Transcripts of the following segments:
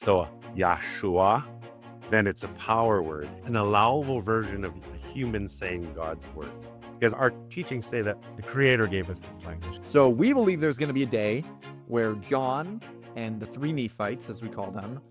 So Yahshua, then it's a power word, an allowable version of a human saying God's words. Because our teachings say that the Creator gave us this language. So we believe there's going to be a day where John and the three Nephites, as we call them,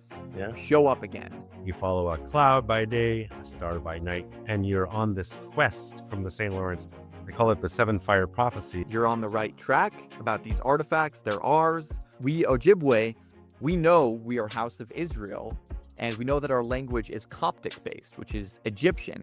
show up again. You follow a cloud by day, a star by night, and you're on this quest from the St. Lawrence. They call it the Seven Fire Prophecy. You're on the right track about these artifacts. They're ours. We Ojibwe, we know we are House of Israel, and we know that our language is Coptic based, which is Egyptian.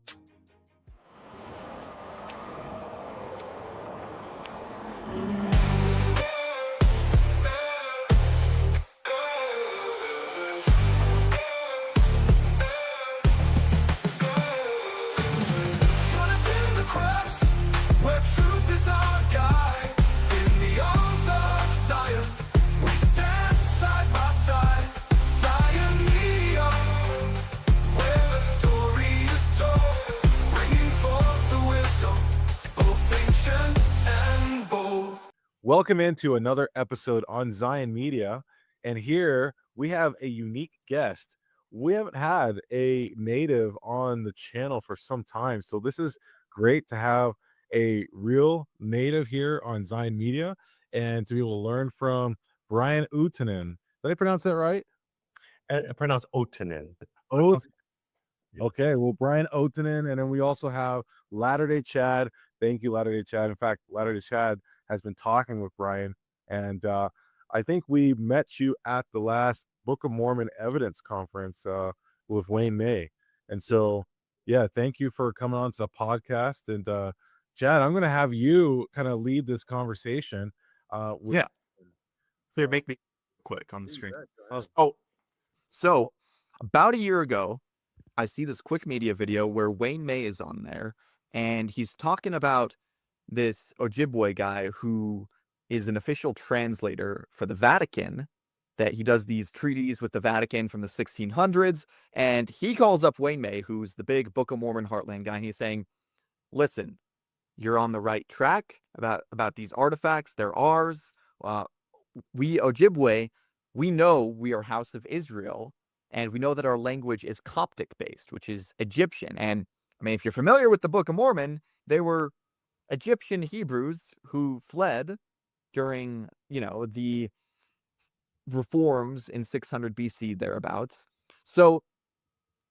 Welcome into another episode on Zion Media, and here we have a unique guest. We haven't had a native on the channel for some time, so this is great to have a real native here on Zion Media and to be able to learn from Brian Otinen. Did I pronounce that right? I pronounce Otinen. Okay, well, Brian Otinen, and then we also have Latter-day Chad. Thank you, Latter-day Chad. In fact, Latter-day Chad has been talking with Brian, and I think we met you at the last Book of Mormon evidence conference with Wayne May. And so, yeah, thank you for coming on to the podcast. And Chad, I'm going to have you kind of lead this conversation. So you make me quick on the screen. So about a year ago, I see this quick media video where Wayne May is on there, and he's talking about this Ojibwe guy who is an official translator for the Vatican, that he does these treaties with the Vatican from the 1600s, and he calls up Wayne May, who's the big Book of Mormon Heartland guy, and he's saying, listen, you're on the right track about these artifacts. They're ours. We Ojibwe, we know we are House of Israel, and we know that our language is Coptic based, which is Egyptian. And I mean, if you're familiar with the Book of Mormon, they were Egyptian Hebrews who fled during, the reforms in 600 BC thereabouts. So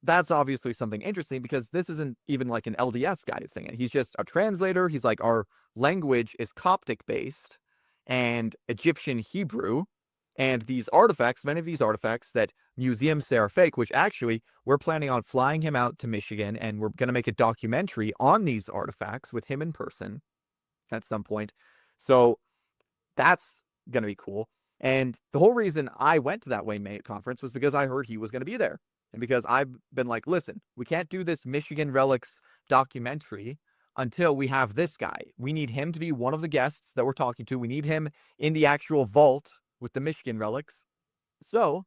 that's obviously something interesting, because this isn't even like an LDS guy who's saying it. He's just a translator. He's like, our language is Coptic based and Egyptian Hebrew. And these artifacts, many of these artifacts that museums say are fake, which actually we're planning on flying him out to Michigan, and we're going to make a documentary on these artifacts with him in person at some point. So that's going to be cool. And the whole reason I went to that Wayne May conference was because I heard he was going to be there. And because I've been like, listen, we can't do this Michigan Relics documentary until we have this guy. We need him to be one of the guests that we're talking to. We need him in the actual vault with the Michigan Relics. So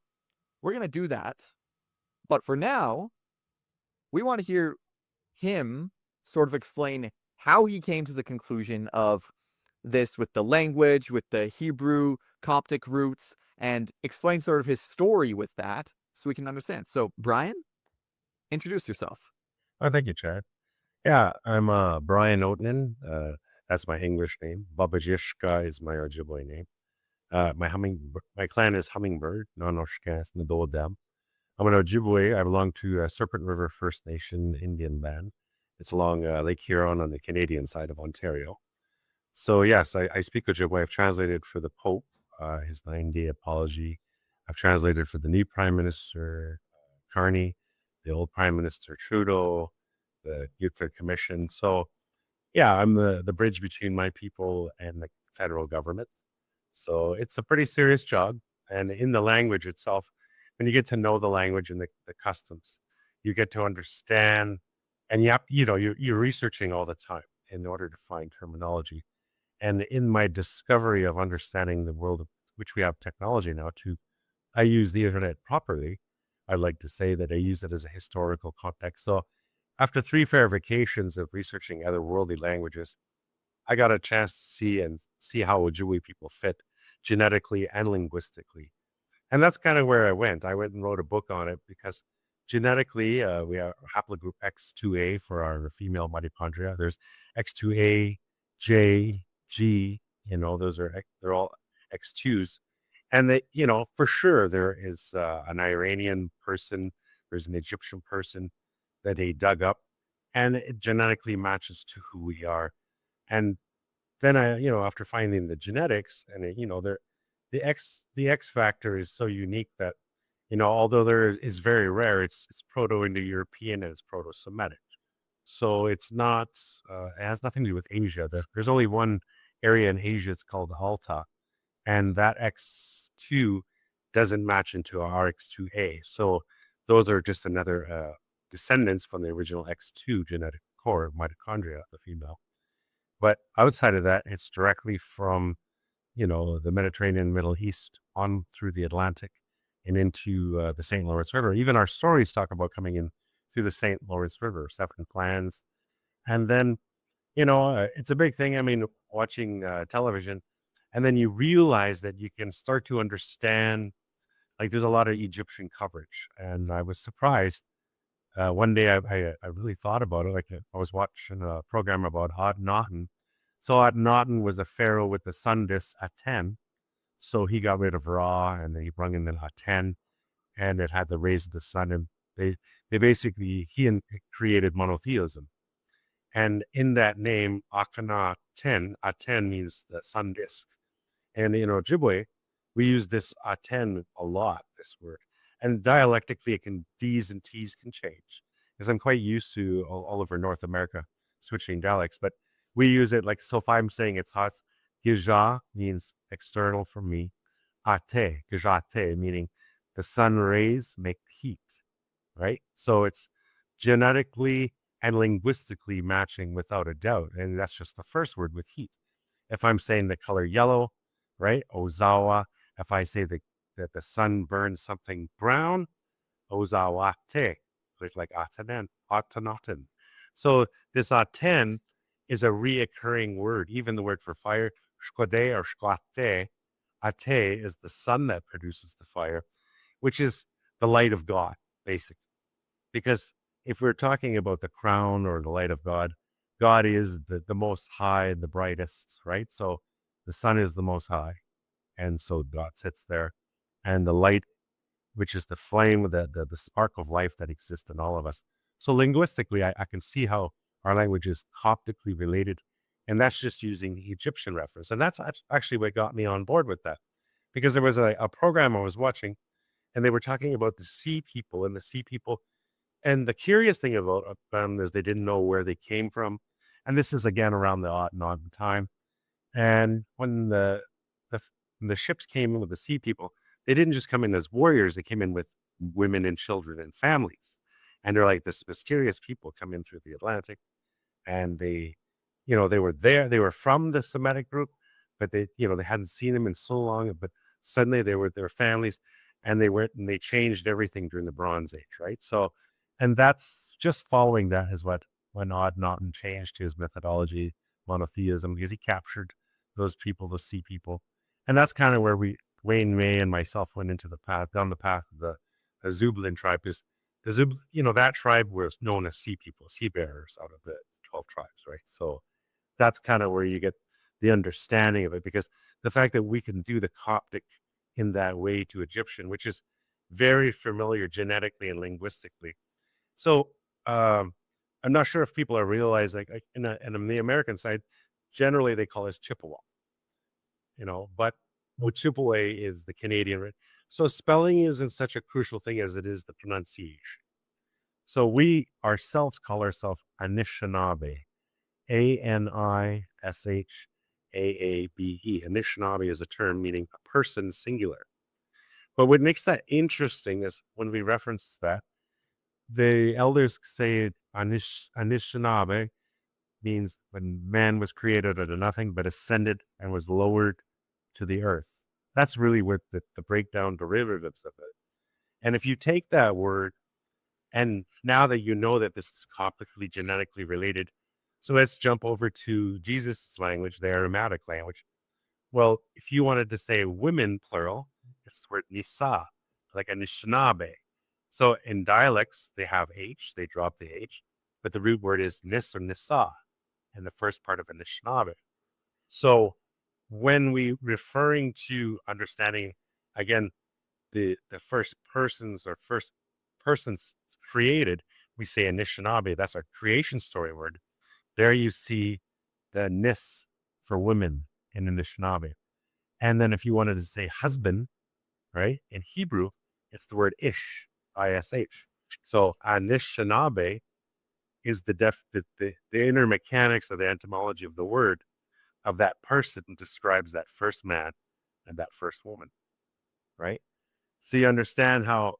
we're going to do that. But for now, we want to hear him sort of explain how he came to the conclusion of this with the language, with the Hebrew Coptic roots, and explain sort of his story with that so we can understand. So Brian, introduce yourself. Oh, thank you, Chad. Yeah, I'm Brian Otinen. That's my English name. Babajishka is my Ojibwe name. My clan is Hummingbird, Nonoshkas, Nadodam. I'm an Ojibwe. I belong to Serpent River First Nation Indian band. It's along Lake Huron on the Canadian side of Ontario. So yes, I speak Ojibwe. I've translated for the Pope, his 9-day apology. I've translated for the new Prime Minister, Carney, the old Prime Minister Trudeau, the Youth Commission. So yeah, I'm the bridge between my people and the federal government. So it's a pretty serious job. And in the language itself, when you get to know the language and the customs, you get to understand, and you're researching all the time in order to find terminology. And in my discovery of understanding the world of which we have technology now I use the internet properly. I like to say that I use it as a historical context. So after 3 verifications of researching otherworldly languages, I got a chance to see how Ojibwe people fit genetically and linguistically. And that's kind of where I went. I went and wrote a book on it because genetically, we have haplogroup X2A for our female mitochondria. There's X2A, J, G, they're all X2s. And they, for sure, there is an Iranian person, there's an Egyptian person that they dug up, and it genetically matches to who we are. And then after finding the genetics, and the X factor is so unique that, although there is very rare, it's Proto-Indo-European and it's Proto-Semitic. So it's not, it has nothing to do with Asia. There's only one area in Asia, it's called Alta, and that X2 doesn't match into our X2A. So those are just another descendants from the original X2 genetic core of mitochondria, the female. But outside of that, it's directly from, the Mediterranean, Middle East, on through the Atlantic and into the St. Lawrence River. Even our stories talk about coming in through the St. Lawrence River, seven clans. And then, it's a big thing. I mean, watching television, and then you realize that you can start to understand, like there's a lot of Egyptian coverage. And I was surprised. One day I really thought about it. Like I was watching a program about Atan. So Atan was a pharaoh with the sun disk Atan. So he got rid of Ra, and then he brought in the Atan, and it had the rays of the sun. And they basically, created monotheism. And in that name, Akhenaten, Aten means the sun disk. And in Ojibwe, we use this Aten a lot, this word. And dialectically, D's and T's can change. Because I'm quite used to all over North America switching dialects. But we use it so if I'm saying it's hot, Gija means external for me. Ate, Gijate, meaning the sun rays make heat, right? So it's genetically and linguistically matching without a doubt. And that's just the first word, with heat. If I'm saying the color yellow, right? Ozawa. If I say that the sun burns something brown, Ozawate, like Atanaten. So this Aten is a reoccurring word. Even the word for fire, Shkode or Shkwate, Ate is the sun that produces the fire, which is the light of God, basically. Because if we're talking about the crown or the light of God, God is the most high, the brightest, right? So the sun is the most high. And so God sits there. And the light, which is the flame, the spark of life that exists in all of us. So linguistically, I can see how our language is Coptically related. And that's just using the Egyptian reference. And that's actually what got me on board with that. Because there was a program I was watching, and they were talking about the sea people and the sea people. And the curious thing about them is they didn't know where they came from. And this is again around the Atan time. And when when the ships came in with the sea people, they didn't just come in as warriors. They came in with women and children and families. And they're like this mysterious people come in through the Atlantic. And they were there. They were from the Semitic group, but they hadn't seen them in so long. But suddenly they were their families, and they went and they changed everything during the Bronze Age, right? So, and that's just following that is when Odin changed his methodology, monotheism, because he captured those people, the sea people. And that's kind of where Wayne May and myself went down the path of the Zublin tribe. Because that tribe was known as sea people, sea bearers out of the 12 tribes, right? So that's kind of where you get the understanding of it, because the fact that we can do the Coptic in that way to Egyptian, which is very familiar genetically and linguistically. So I'm not sure if people are realizing, like in the American side, generally they call us Chippewa, but Ojibwe is the Canadian, right? So spelling isn't such a crucial thing as it is the pronunciation. So we ourselves call ourselves Anishinaabe, Anishaaabe. Anishinaabe is a term meaning a person singular. But what makes that interesting is when we reference that, the elders say Anishinaabe means when man was created out of nothing but ascended and was lowered to the earth. That's really what the breakdown derivatives of it. And if you take that word, and now that you know that this is Coptically genetically related, so let's jump over to Jesus' language, the Aramaic language. Well, if you wanted to say women plural, it's the word nisa. like Anishinaabe. So in dialects, they have H, they drop the H, but the root word is nis or nisa in the first part of Anishinaabe. So when we referring to understanding, again, the first persons or first persons created, we say Anishinaabe, that's our creation story word. There you see the nis for women in Anishinaabe. And then if you wanted to say husband, right, in Hebrew, it's the word ish, I-S-H. So Anishinaabe is the inner mechanics of the etymology of the word of that person describes that first man and that first woman, right? So you understand how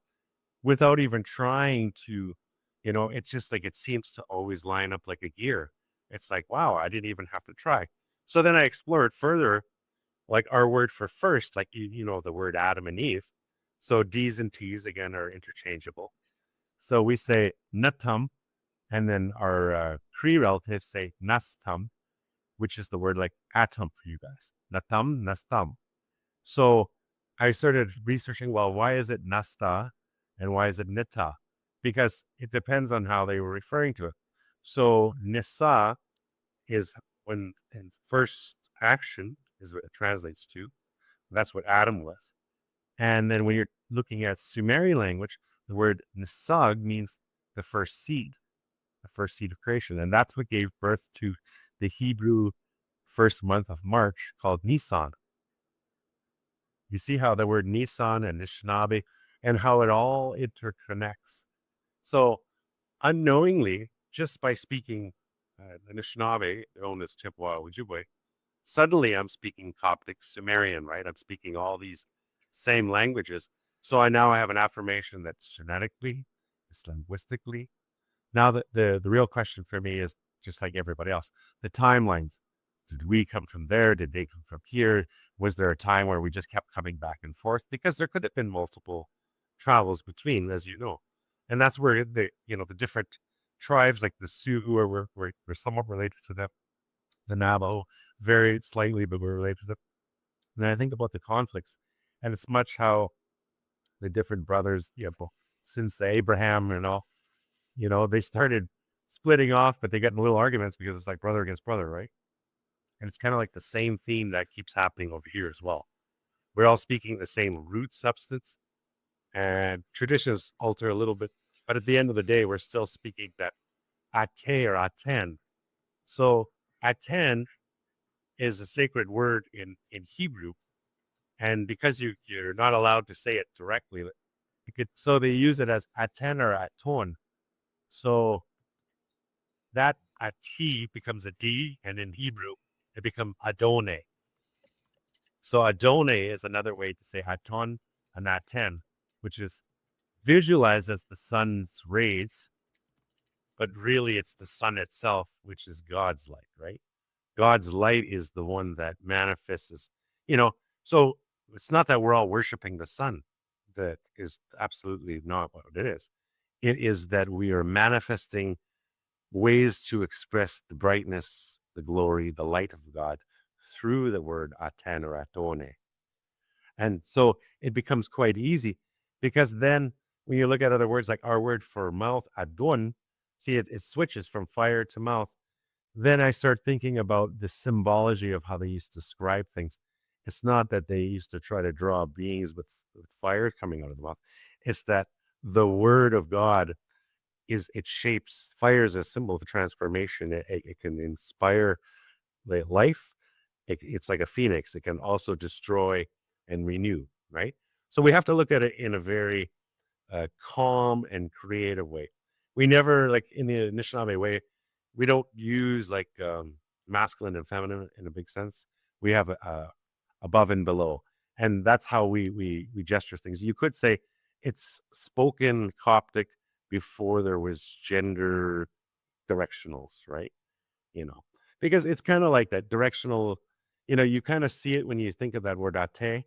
without even trying to, it's just like it seems to always line up like a gear. It's like, wow, I didn't even have to try. So then I explored further, like our word for first, like, the word Adam and Eve. So D's and T's, again, are interchangeable. So we say natum, and then our Cree relatives say nastam, which is the word like atom for you guys. Natam, nastam. So I started researching, well, why is it nasta and why is it nita? Because it depends on how they were referring to it. So nisa is when in first action is what it translates to. That's what Adam was. And then when you're looking at Sumerian language, the word nisag means the first seed of creation. And that's what gave birth to the Hebrew first month of March called Nisan. You see how the word Nisan and Anishinaabe and how it all interconnects. So unknowingly, just by speaking Anishinaabe, known as Chippewa Ojibwe, suddenly I'm speaking Coptic Sumerian, right? I'm speaking all these same languages. So I now have an affirmation that's genetically, it's linguistically. Now the real question for me is just like everybody else, the timelines. Did we come from there? Did they come from here? Was there a time where we just kept coming back and forth? Because there could have been multiple travels between, as you know. And that's where the different tribes like the Sioux, who we're somewhat related to them, the Navajo, very slightly, but we're related to them. And then I think about the conflicts, and it's much how the different brothers, since Abraham and all, they started splitting off, but they get in little arguments because it's like brother against brother, right? And it's kind of like the same theme that keeps happening over here as well. We're all speaking the same root substance, and traditions alter a little bit, but at the end of the day, we're still speaking that Ate or Atan. So Atan is a sacred word in Hebrew, and because you're not allowed to say it directly, so they use it as Atan or Aton. So that Ati becomes a D, and in Hebrew, it becomes Adone. So Adone is another way to say Aton and Aten, which is visualized as the sun's rays, but really it's the sun itself, which is God's light, right? God's light is the one that manifests as, so it's not that we're all worshiping the sun. That is absolutely not what it is. It is that we are manifesting ways to express the brightness, the glory, the light of God through the word Atan or Atone. And so it becomes quite easy because then when you look at other words like our word for mouth, Adon, see it switches from fire to mouth. Then I start thinking about the symbology of how they used to describe things. It's not that they used to try to draw beings with fire coming out of the mouth. It's that the word of God it shapes fire as a symbol of transformation. It can inspire life. It's like a phoenix. It can also destroy and renew, right? So we have to look at it in a very calm and creative way. We never, like in the Anishinaabe way, we don't use like masculine and feminine in a big sense. We have above and below, and that's how we gesture things. You could say it's spoken Coptic before there was gender directionals, right? Because it's kind of like that directional. You kind of see it when you think of that word ate,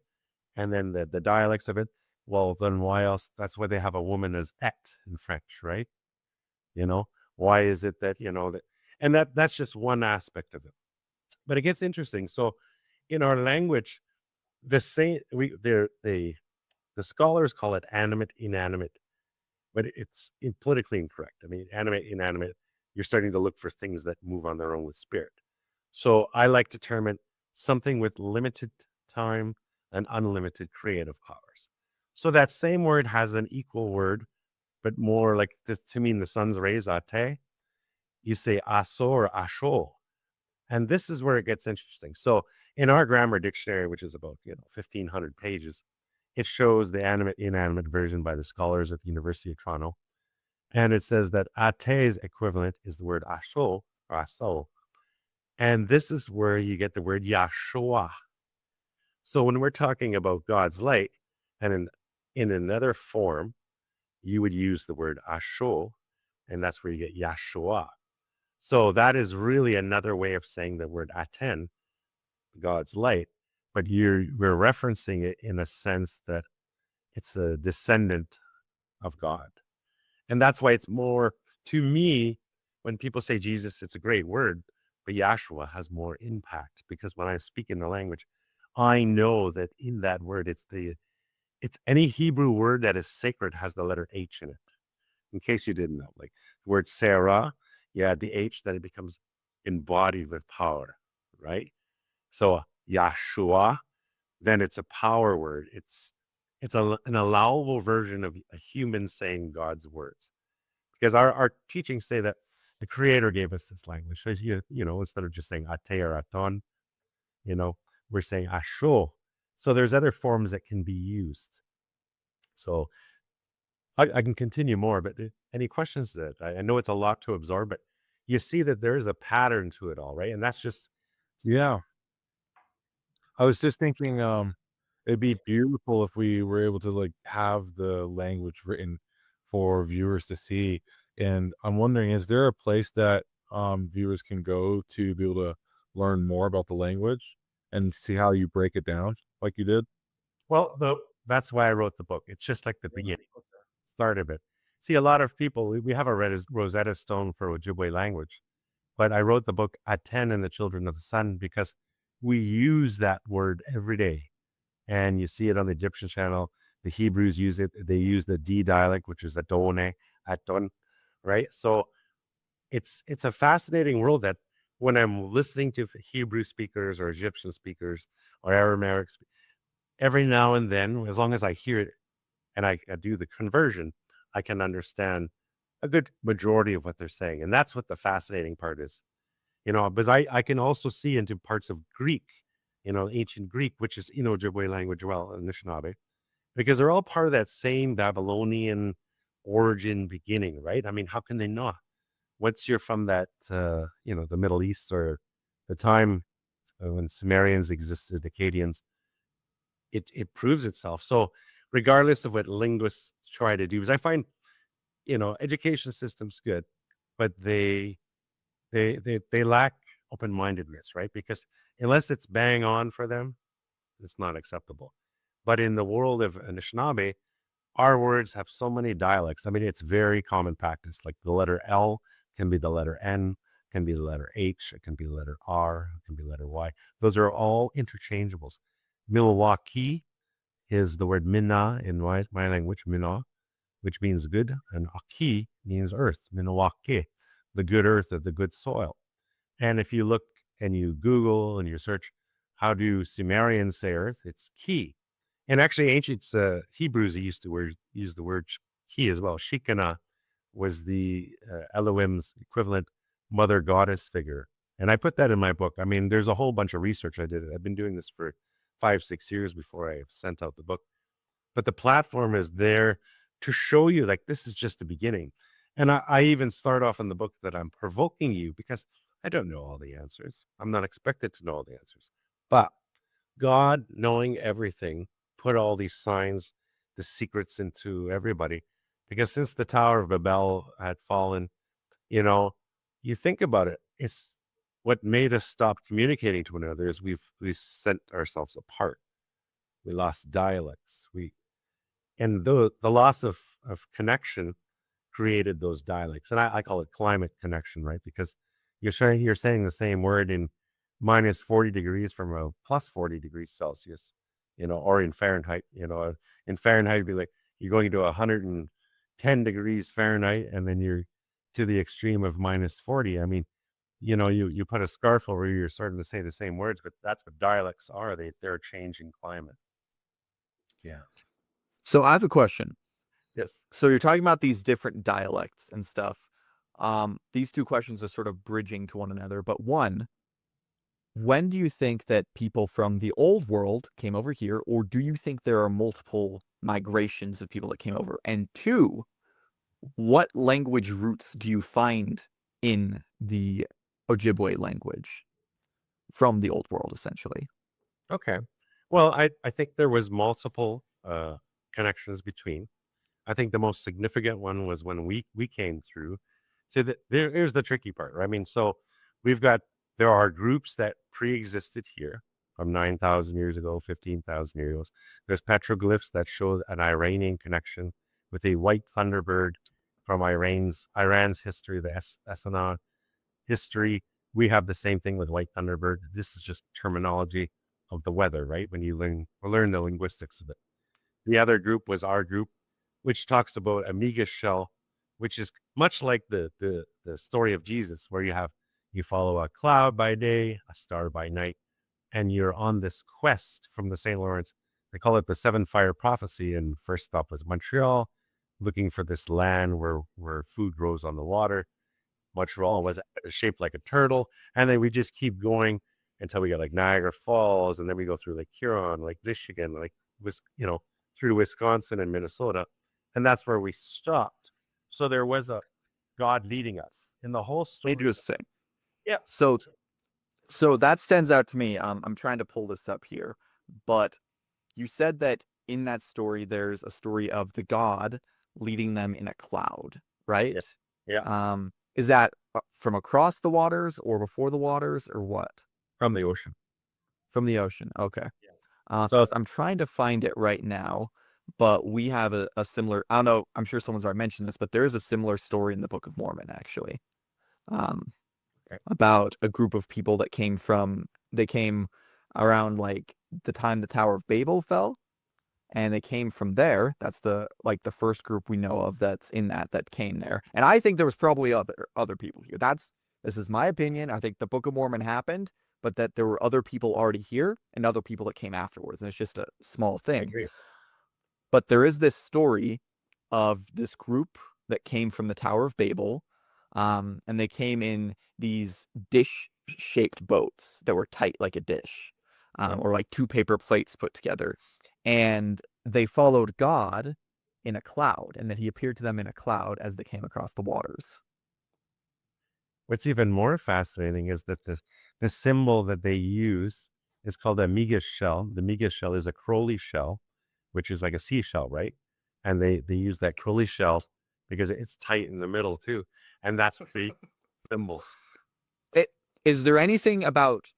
and then the dialects of it. Well, then why else? That's why they have a woman as et in French, right? Why is it that that, and that's just one aspect of it. But it gets interesting. So, in our language, the same the The scholars call it animate, inanimate, but it's politically incorrect. I mean, animate, inanimate, you're starting to look for things that move on their own with spirit. So I like to term it something with limited time and unlimited creative powers. So that same word has an equal word, but more like to mean the sun's rays, ate. You say aso or asho. And this is where it gets interesting. So in our grammar dictionary, which is about 1,500 pages, it shows the animate, inanimate version by the scholars at the University of Toronto. And it says that ate's equivalent is the word asho or aso. And this is where you get the word Yahshua. So when we're talking about God's light, and in another form, you would use the word asho, and that's where you get Yahshua. So that is really another way of saying the word Atan, God's light, but we're referencing it in a sense that it's a descendant of God. And that's why it's more, to me, when people say Jesus, it's a great word, but Yahshua has more impact, because when I speak in the language, I know that in that word, it's any Hebrew word that is sacred has the letter H in it. In case you didn't know, like the word Sarah, you add the H, then it becomes embodied with power, right? So Yahshua, then it's a power word. It's an allowable version of a human saying God's words, because our teachings say that the Creator gave us this language. So instead of just saying ate or aton, we're saying asho. So there's other forms that can be used. So I can continue more, but any questions that I know it's a lot to absorb, but you see that there is a pattern to it all, right? And that's just, Yeah. I was just thinking, it'd be beautiful if we were able to like have the language written for viewers to see. And I'm wondering, is there a place that viewers can go to be able to learn more about the language and see how you break it down like you did? well, that's why I wrote the book. It's just like the beginning, start of it. See, a lot of people, we have a Rosetta Stone for Ojibwe language, but I wrote the book Atan and the Children of the Sun because we use that word every day. And you see it on the Egyptian channel. The Hebrews use it. They use the D dialect, which is Adone, Aton, right? So it's a fascinating world that when I'm listening to Hebrew speakers or Egyptian speakers or Aramaic, every now and then, as long as I hear it and I do the conversion, I can understand a good majority of what they're saying. And that's what the fascinating part is, because I can also see into parts of Greek, ancient Greek, which is Ojibwe language, well, Anishinaabe, because they're all part of that same Babylonian origin beginning, right? I mean, how can they not? Once you're from that, the Middle East or the time when Sumerians existed, Akkadians, it proves itself. So regardless of what linguists try to do, is I find, education systems good, but they lack open-mindedness, right? Because unless it's bang on for them, it's not acceptable. But in the world of Anishinaabe, our words have so many dialects. I mean, it's very common practice. Like the letter L can be the letter N, can be the letter H, it can be the letter R, it can be the letter Y. Those are all interchangeables. Milwaukee is the word mina in my language, mina, which means good, and aki means earth, Milwaukee, the good earth or the good soil. And if you look and you Google and you search, how do Sumerians say earth? It's ki. And actually, ancient Hebrews used to use the word ki as well. Shekinah was the Elohim's equivalent mother goddess figure. And I put that in my book. I mean, there's a whole bunch of research I did. I've been doing this for 5-6 years before I sent out the book. But the platform is there to show you, like, this is just the beginning. And I even start off in the book that I'm provoking you because I don't know all the answers. I'm not expected to know all the answers. But God, knowing everything, put all these signs, the secrets into everybody. Because since the Tower of Babel had fallen, you think about it, it's what made us stop communicating to one another is we sent ourselves apart. We lost dialects. And the loss of connection created those dialects. And I call it climate connection, right? Because you're saying the same word in minus 40 degrees from a plus 40 degrees Celsius. or in Fahrenheit, in Fahrenheit, it'd be like you're going to 110 degrees Fahrenheit, and then you're to the extreme of -40. I mean, you put a scarf over you, you're starting to say the same words, but that's what dialects are. They're a changing climate. Yeah. So I have a question. Yes. So you're talking about these different dialects and stuff. These two questions are sort of bridging to one another. But one, when do you think that people from the old world came over here, or do you think there are multiple migrations of people that came over? And two, what language roots do you find in the Ojibwe language from the old world, essentially? Okay. Well, I think there was multiple connections between. I think the most significant one was when we came through. So here's the tricky part, right? I mean, so there are groups that pre-existed here from 9,000 years ago, 15,000 years ago. There's petroglyphs that show an Iranian connection with a white thunderbird from Iran's history, the Atan history. We have the same thing with white thunderbird. This is just terminology of the weather, right? When you learn the linguistics of it. The other group was our group, which talks about a Migas shell, which is much like the story of Jesus, where you follow a cloud by day, a star by night, and you're on this quest from the St. Lawrence. They call it the Seven Fire Prophecy, and first stop was Montreal, looking for this land where food grows on the water. Montreal was shaped like a turtle, and then we just keep going until we get like Niagara Falls, and then we go through Lake Huron, Lake Michigan, through Wisconsin and Minnesota, and that's where we stopped. So there was a God leading us in the whole story. Interesting. Yeah. So that stands out to me. I'm trying to pull this up here, but you said that in that story, there's a story of the God leading them in a cloud, right? Yeah. Is that from across the waters or before the waters or what? From the ocean. From the ocean. Okay. Yeah. So I'm trying to find it right now, but we have a similar, I don't know, I'm sure someone's already mentioned this, but there is a similar story in the Book of Mormon, actually, about a group of people that came around like the time the Tower of Babel fell, and they came from there. That's the first group we know of that's in that came there. And I think there was probably other people here. This is my opinion. I think the Book of Mormon happened, but that there were other people already here and other people that came afterwards. And it's just a small I thing. agree. But there is this story of this group that came from the Tower of Babel, and they came in these dish-shaped boats that were tight like a dish, or like two paper plates put together. And they followed God in a cloud, and that he appeared to them in a cloud as they came across the waters. What's even more fascinating is that the symbol that they use is called a Migas shell. The Migas shell is a Crowley shell, which is like a seashell, right? And they use that Crowley shell because it's tight in the middle too. And that's the symbol. Is there anything about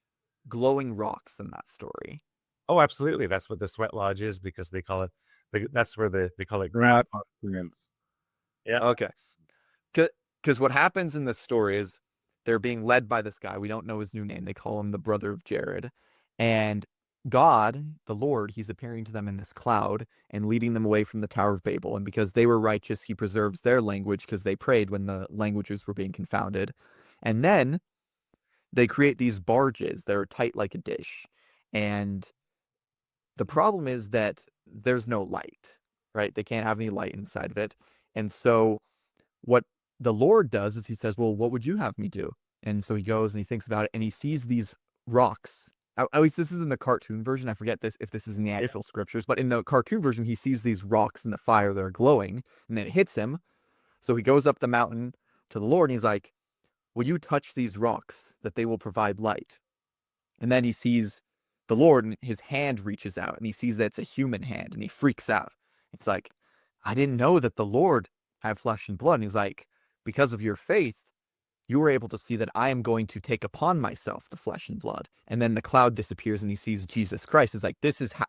glowing rocks in that story? Oh, absolutely. That's what the sweat lodge is, because they call it, that's where they call it. Right. Yeah. Okay. Because what happens in this story is they're being led by this guy. We don't know his new name. They call him the brother of Jared. And God, the Lord, he's appearing to them in this cloud and leading them away from the Tower of Babel. And because they were righteous, he preserves their language because they prayed when the languages were being confounded. And then they create these barges that are tight like a dish. And the problem is that there's no light, right? They can't have any light inside of it. And so what the Lord does is he says, well, what would you have me do? And so he goes and he thinks about it, and he sees these rocks. At least this is in the cartoon version. I forget if this is in the actual scriptures, but in the cartoon version, he sees these rocks in the fire that are glowing, and then it hits him. So he goes up the mountain to the Lord, and he's like, will you touch these rocks that they will provide light? And then he sees the Lord, and his hand reaches out, and he sees that it's a human hand, and he freaks out. It's like, I didn't know that the Lord had flesh and blood. And he's like, because of your faith, you were able to see that I am going to take upon myself the flesh and blood. And then the cloud disappears, and he sees Jesus Christ. It's like, this is how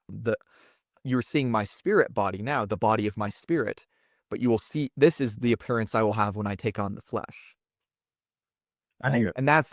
you're seeing my spirit body now, the body of my spirit. But you will see, this is the appearance I will have when I take on the flesh. I think and that's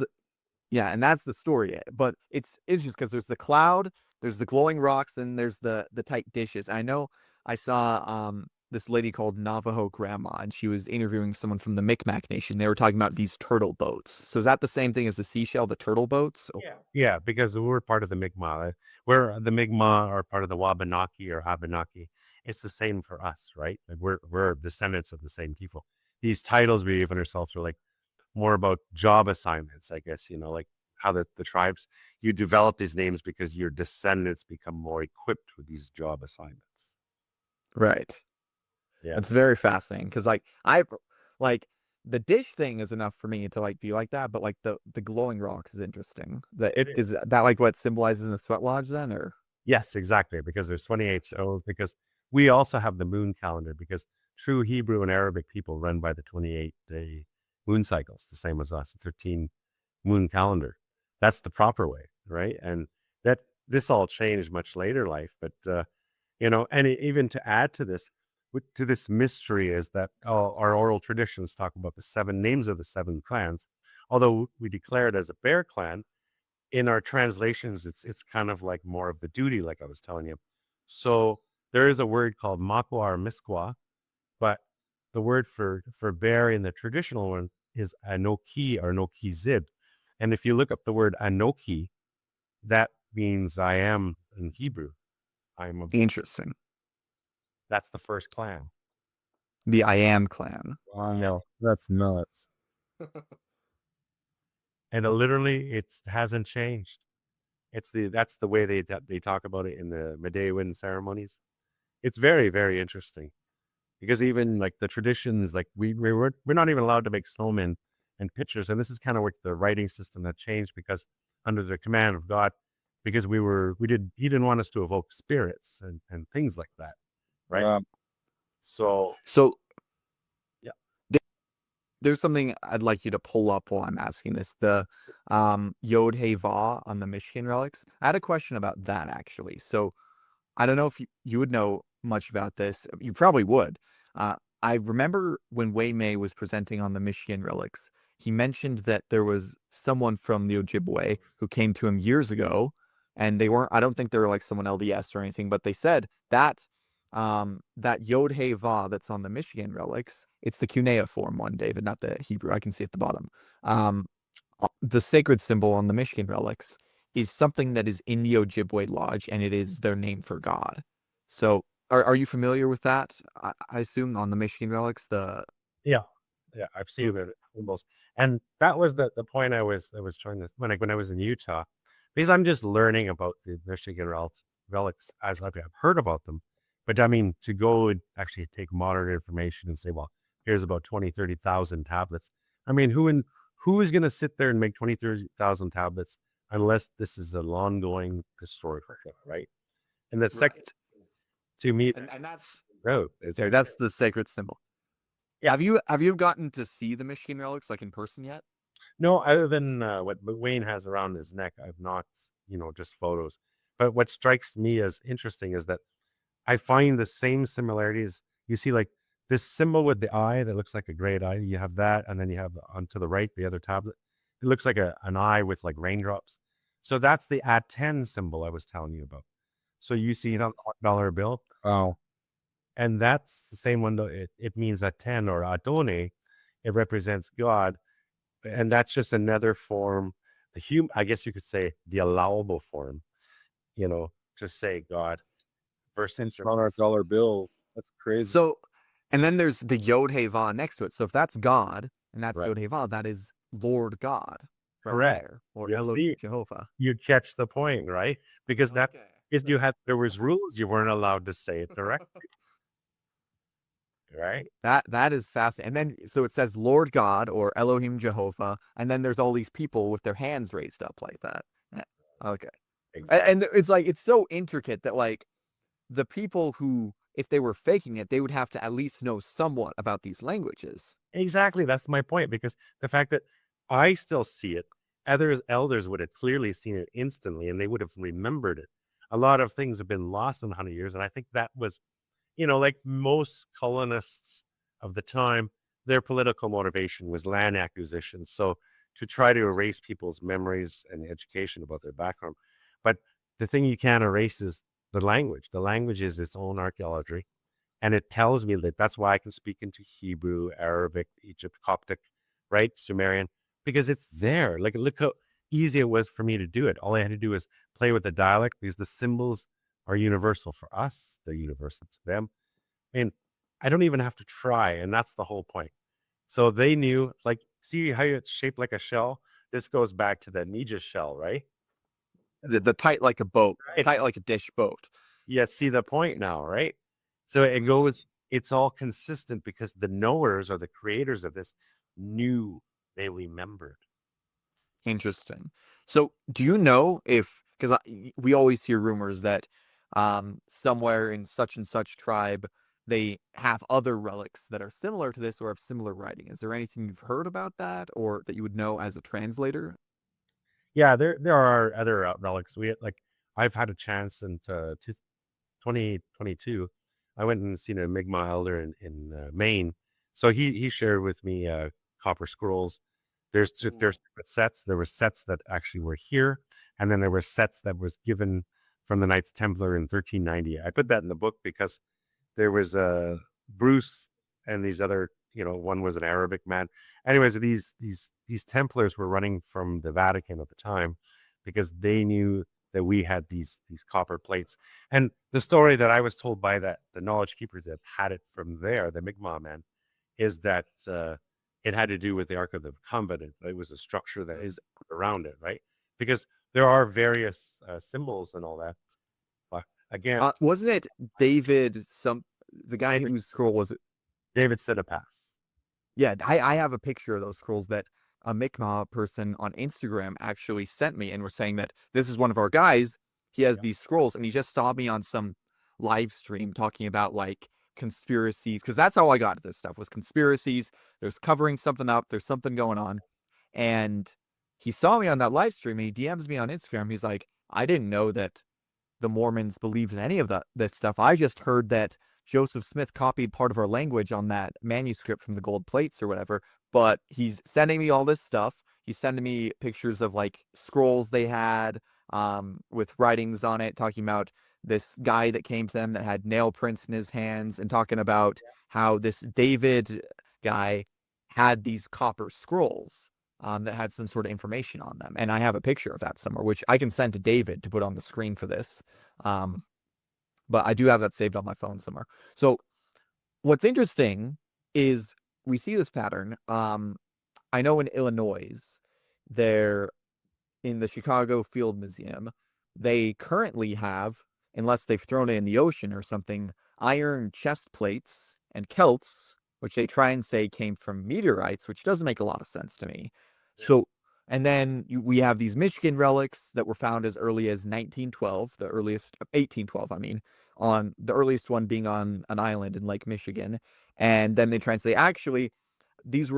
the story. But it's just because there's the cloud, there's the glowing rocks, and there's the tight dishes. I know I saw this lady called Navajo Grandma, and she was interviewing someone from the Micmac Nation. They were talking about these turtle boats. So is that the same thing as the seashell, the turtle boats? Yeah, because we're part of the Mi'kmaq. We're the Mi'kmaq are part of the Wabanaki or Abenaki. It's the same for us, right? Like we're descendants of the same people. These titles we give ourselves are like more about job assignments, I guess, like how the tribes, you develop these names because your descendants become more equipped with these job assignments. Right. Yeah. It's very fascinating because like the dish thing is enough for me to like be like that, but like the glowing rocks is interesting. Is that like what symbolizes in the sweat lodge then, or? Yes, exactly. Because there's 28 souls, because we also have the moon calendar, because true Hebrew and Arabic people run by the 28-day moon cycles, the same as us, 13 moon calendar. That's the proper way, right? And that this all changed much later life, but and even to add to this mystery is that our oral traditions talk about the 7 names of the 7 clans. Although we declare it as a bear clan, in our translations, it's kind of like more of the duty, like I was telling you. So there is a word called makwa or miskwa, but the word for bear in the traditional one is anoki or noki zib. And if you look up the word anoki, that means I am in Hebrew. Interesting. That's the first clan. The I Am clan. Wow, that's nuts. And it hasn't changed. That's the way they talk about it in the Medewin ceremonies. It's very, very interesting, because even like the traditions, like we're not even allowed to make snowmen and pictures. And this is kind of like the writing system that changed, because under the command of God, because he didn't want us to evoke spirits and things like that. Right. Yeah. So yeah. There's something I'd like you to pull up while I'm asking this. The Yod Hey Va on the Michigan Relics. I had a question about that actually. So I don't know if you would know much about this. You probably would. I remember when Wayne May was presenting on the Michigan Relics, he mentioned that there was someone from the Ojibwe who came to him years ago, and I don't think they were like someone LDS or anything, but they said that that Yod Hey Va that's on the Michigan Relics, it's the cuneiform one, David, not the Hebrew. I can see at the bottom. The sacred symbol on the Michigan Relics is something that is in the Ojibwe Lodge, and it is their name for God. So, are you familiar with that? I assume on the Michigan Relics, Yeah, I've seen the symbols, and that was the point I was trying to when I was in Utah, because I'm just learning about the Michigan relics as I've heard about them, but I mean to go and actually take modern information and say, well, here's about 20-30,000 tablets. I mean, who is going to sit there and make 20-30,000 tablets unless this is an ongoing historical thing, right? And the second, to me, and that's that's the sacred symbol. Yeah. Have you gotten to see the Michigan Relics like in person yet? No, other than what Wayne has around his neck, I've not, just photos. But what strikes me as interesting is that I find the same similarities. You see, like this symbol with the eye that looks like a great eye. You have that, and then you have on to the right the other tablet. It looks like an eye with like raindrops. So that's the Atan symbol I was telling you about. So you see it on the $1 bill. Wow. And that's the same one. It means Atan or Adone. It represents God. And that's just another form, I guess you could say the allowable form, just say God versus On our dollar bill. That's crazy. So, and then there's the Yod Hey Va next to it. So if that's God and that's Right. Yod Hey Va, that is Lord God. Right. Correct. There, or Yes, Elohim Jehovah. You catch the point, right? Because there was rules, you weren't allowed to say it directly. Right. That is fascinating. And then so it says Lord God or Elohim Jehovah, and then there's all these people with their hands raised up like that. Okay. Exactly. And it's like it's so intricate that like the people who, if they were faking it, they would have to at least know somewhat about these languages. Exactly. That's my point, because the fact that I still see it, elders would have clearly seen it instantly, and they would have remembered it. A lot of things have been lost in 100 years. And I think that was, like most colonists of the time, their political motivation was land acquisition. So to try to erase people's memories and education about their background. But the thing you can't erase is the language. The language is its own archaeology. And it tells me that that's why I can speak into Hebrew, Arabic, Egypt, Coptic, right? Sumerian, because it's there. Like, look how easy it was for me to do it. All I had to do was play with the dialect because the symbols are universal for us. They're universal to them. I mean, I don't even have to try. And that's the whole point. So they knew, like, see how it's shaped like a shell? This goes back to the Nija shell, right? The tight like a boat, tight like a dish boat. Yeah, see the point now, right? So it goes, it's all consistent because the knowers or the creators of this knew, they remembered. Interesting. So do you know if, because we always hear rumors that somewhere in such and such tribe, they have other relics that are similar to this or have similar writing. Is there anything you've heard about that or that you would know as a translator? Yeah, there are other relics. I've had a chance in 2022. I went and seen a Mi'kmaq elder in Maine. So he shared with me copper scrolls. There's different sets. There were sets that actually were here, and then there were sets that was given from the Knights Templar in 1390. I put that in the book because there was a Bruce and these other, one was an Arabic man. Anyways, these Templars were running from the Vatican at the time because they knew that we had these copper plates. And the story that I was told by the knowledge keepers that had it from there, the Mi'kmaq man, is that it had to do with the Ark of the Covenant. It was a structure that is around it, right? Because there are various symbols and all that. But again, wasn't it David, the guy whose scroll was it? David Sidipass. Yeah, I have a picture of those scrolls that a Mi'kmaq person on Instagram actually sent me and were saying that this is one of our guys. He has these scrolls, and he just saw me on some live stream talking about like conspiracies, because that's how I got this stuff, was conspiracies. There's covering something up. There's something going on. And he saw me on that live stream, and he DMs me on Instagram. He's like, I didn't know that the Mormons believed in any of this stuff. I just heard that Joseph Smith copied part of our language on that manuscript from the gold plates or whatever. But he's sending me all this stuff. He's sending me pictures of like scrolls they had with writings on it, talking about this guy that came to them that had nail prints in his hands, and talking about how this David guy had these copper scrolls that had some sort of information on them. And I have a picture of that somewhere, which I can send to David to put on the screen for this. But I do have that saved on my phone somewhere. So what's interesting is we see this pattern. I know in Illinois, they're in the Chicago Field Museum. They currently have, unless they've thrown it in the ocean or something, iron chest plates and celts, which they try and say came from meteorites, which doesn't make a lot of sense to me. Yeah. So, and then we have these Michigan relics that were found as early as 1912, the earliest, 1812, I mean, on the earliest one being on an island in Lake Michigan. And then they try and say, actually, these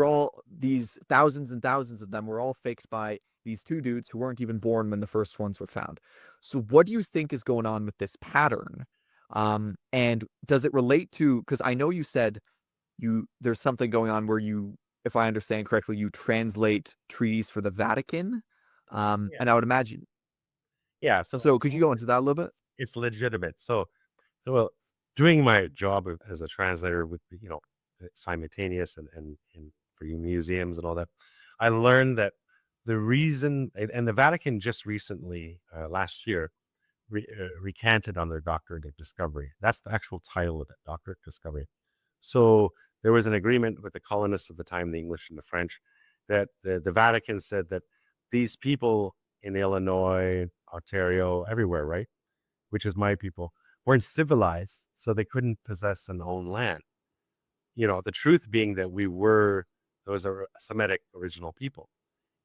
thousands and thousands of them were all faked by these two dudes who weren't even born when the first ones were found. So what do you think is going on with this pattern? And does it relate to, because I know you said there's something going on where you, if I understand correctly, you translate treaties for the Vatican. And I would imagine. Yeah. So could you go into that a little bit? It's legitimate. So doing my job as a translator with, simultaneous and for museums and all that, I learned that the reason, and the Vatican just recently, last year, recanted on their Doctrine of Discovery. That's the actual title of it, Doctrine of Discovery. So there was an agreement with the colonists of the time, the English and the French, that the Vatican said that these people in Illinois, Ontario, everywhere, right, which is my people, weren't civilized, so they couldn't possess and own land. The truth being that those are Semitic original people.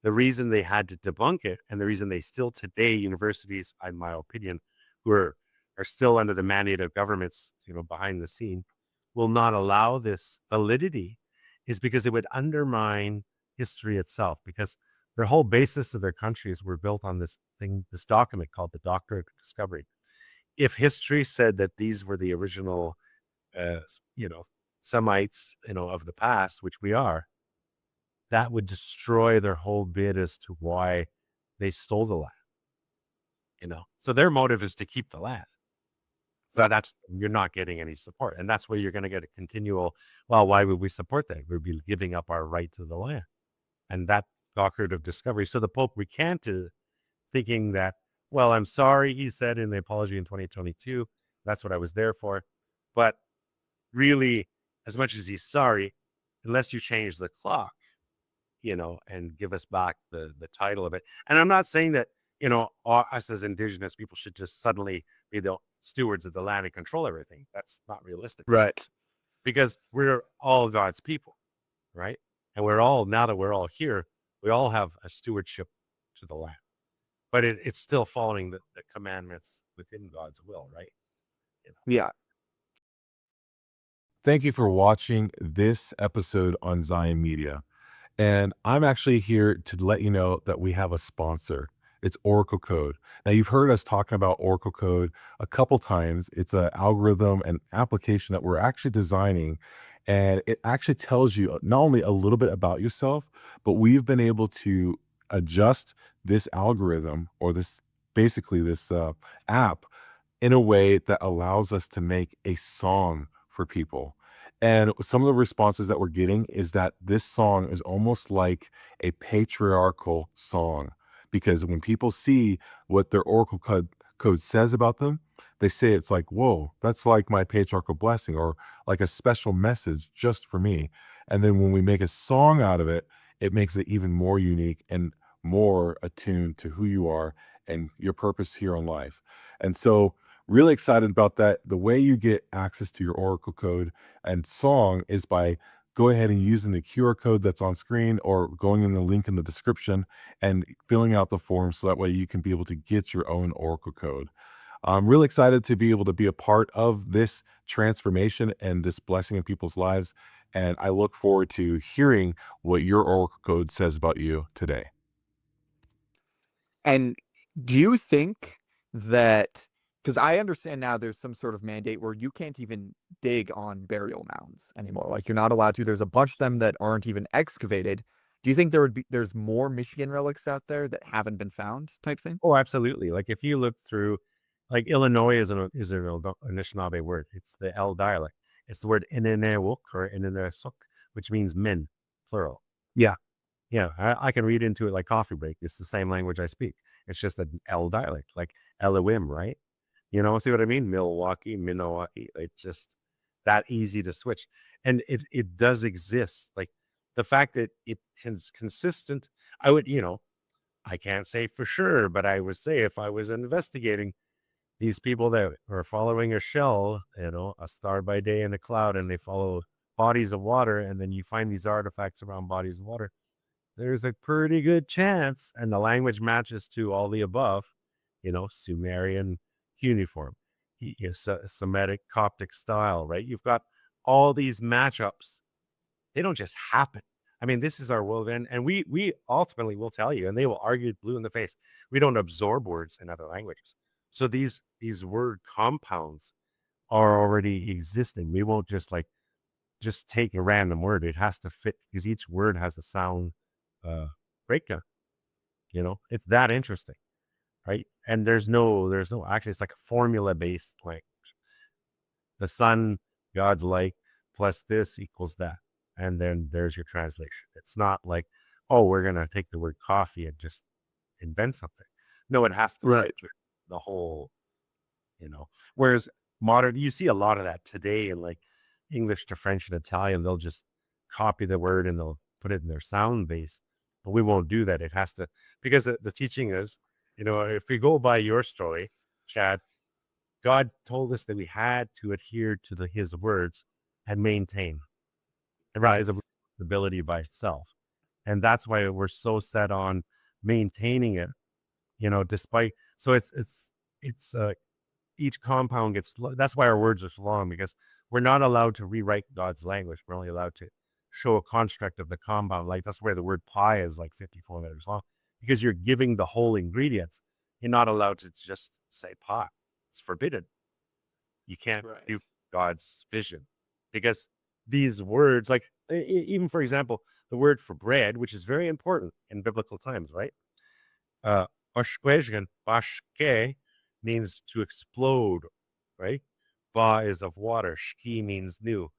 The reason they had to debunk it, and the reason they still today, universities, in my opinion, who are still under the mandate of governments, behind the scene, will not allow this validity, is because it would undermine history itself, because their whole basis of their countries were built on this document called the Doctrine of Discovery. If history said that these were the original, Semites, of the past, which we are, that would destroy their whole bid as to why they stole the land. So their motive is to keep the land. So you're not getting any support. And that's where you're going to get a continual, well, why would we support that? We'd be giving up our right to the land. And that Doctrine of Discovery. So the Pope recanted, thinking that, well, I'm sorry, he said in the apology in 2022, that's what I was there for. But really, as much as he's sorry, unless you change the clock, and give us back the title of it. And I'm not saying that, us as indigenous people should just suddenly be the stewards of the land and control everything. That's not realistic. Right. Because we're all God's people, right? And now that we're all here, we all have a stewardship to the land. But it's still following the commandments within God's will, right? Yeah. Thank you for watching this episode on Zion Media. And I'm actually here to let you know that we have a sponsor. It's Oraqel Code. Now, you've heard us talking about Oraqel Code a couple times. It's an algorithm and application that we're actually designing. And it actually tells you not only a little bit about yourself, but we've been able to adjust this algorithm or this app in a way that allows us to make a song for people. And some of the responses that we're getting is that this song is almost like a patriarchal song, because when people see what their Oraqel code says about them, they say it's like, whoa, that's like my patriarchal blessing, or like a special message just for me. And then when we make a song out of it, it makes it even more unique and more attuned to who you are and your purpose here on life. And so really excited about that. The way you get access to your Oraqel Code and song is by go ahead and using the QR code that's on screen, or going in the link in the description and filling out the form, so that way you can be able to get your own Oraqel Code. I'm really excited to be able to be a part of this transformation and this blessing in people's lives. And I look forward to hearing what your Oraqel Code says about you today. And do you think that, because I understand now there's some sort of mandate where you can't even dig on burial mounds anymore. Like, you're not allowed to. There's a bunch of them that aren't even excavated. Do you think there's more Michigan relics out there that haven't been found, type thing? Oh, absolutely. Like if you look through, like Illinois is an Anishinaabe word. It's the L dialect. It's the word Inenewuk or Inenesuk, which means men, plural. Yeah. Yeah, I can read into it like coffee break. It's the same language I speak. It's just an L dialect, like Elohim, right? See what I mean? Milwaukee, Minnewaukee. It's just that easy to switch. And it does exist. Like the fact that it's consistent, I would, I can't say for sure, but I would say if I was investigating these people that are following a shell, a star by day in a cloud, and they follow bodies of water, and then you find these artifacts around bodies of water, there's a pretty good chance, and the language matches to all the above, Sumerian cuneiform, Semitic Coptic style, right? You've got all these matchups. They don't just happen. I mean, this is our world, and we ultimately will tell you, and they will argue blue in the face. We don't absorb words in other languages. So these word compounds are already existing. We won't just take a random word. It has to fit, because each word has a sound breakdown. It's that interesting, right? And there's no actually, it's like a formula based language. The sun, God's light, plus this equals that, and then there's your translation. It's not like, oh, we're gonna take the word coffee and just invent something. No, it has to fit with the whole, Whereas modern, you see a lot of that today in like English to French and Italian. They'll just copy the word and they'll put it in their sound base. But we won't do that. It has to, because the teaching is, if we go by your story, Chad, God told us that we had to adhere to his words and maintain. Right, is a responsibility by itself. And that's why we're so set on maintaining it, despite, so it's each compound that's why our words are so long, because we're not allowed to rewrite God's language. We're only allowed to show a construct of the compound. Like that's where the word pie is like 54 letters long, because you're giving the whole ingredients. You're not allowed to just say pie. It's forbidden. You can't do God's vision, because these words, like even for example, the word for bread, which is very important in biblical times, right? Oshkwezgan, bashke means to explode, right? Ba is of water. Shki means new.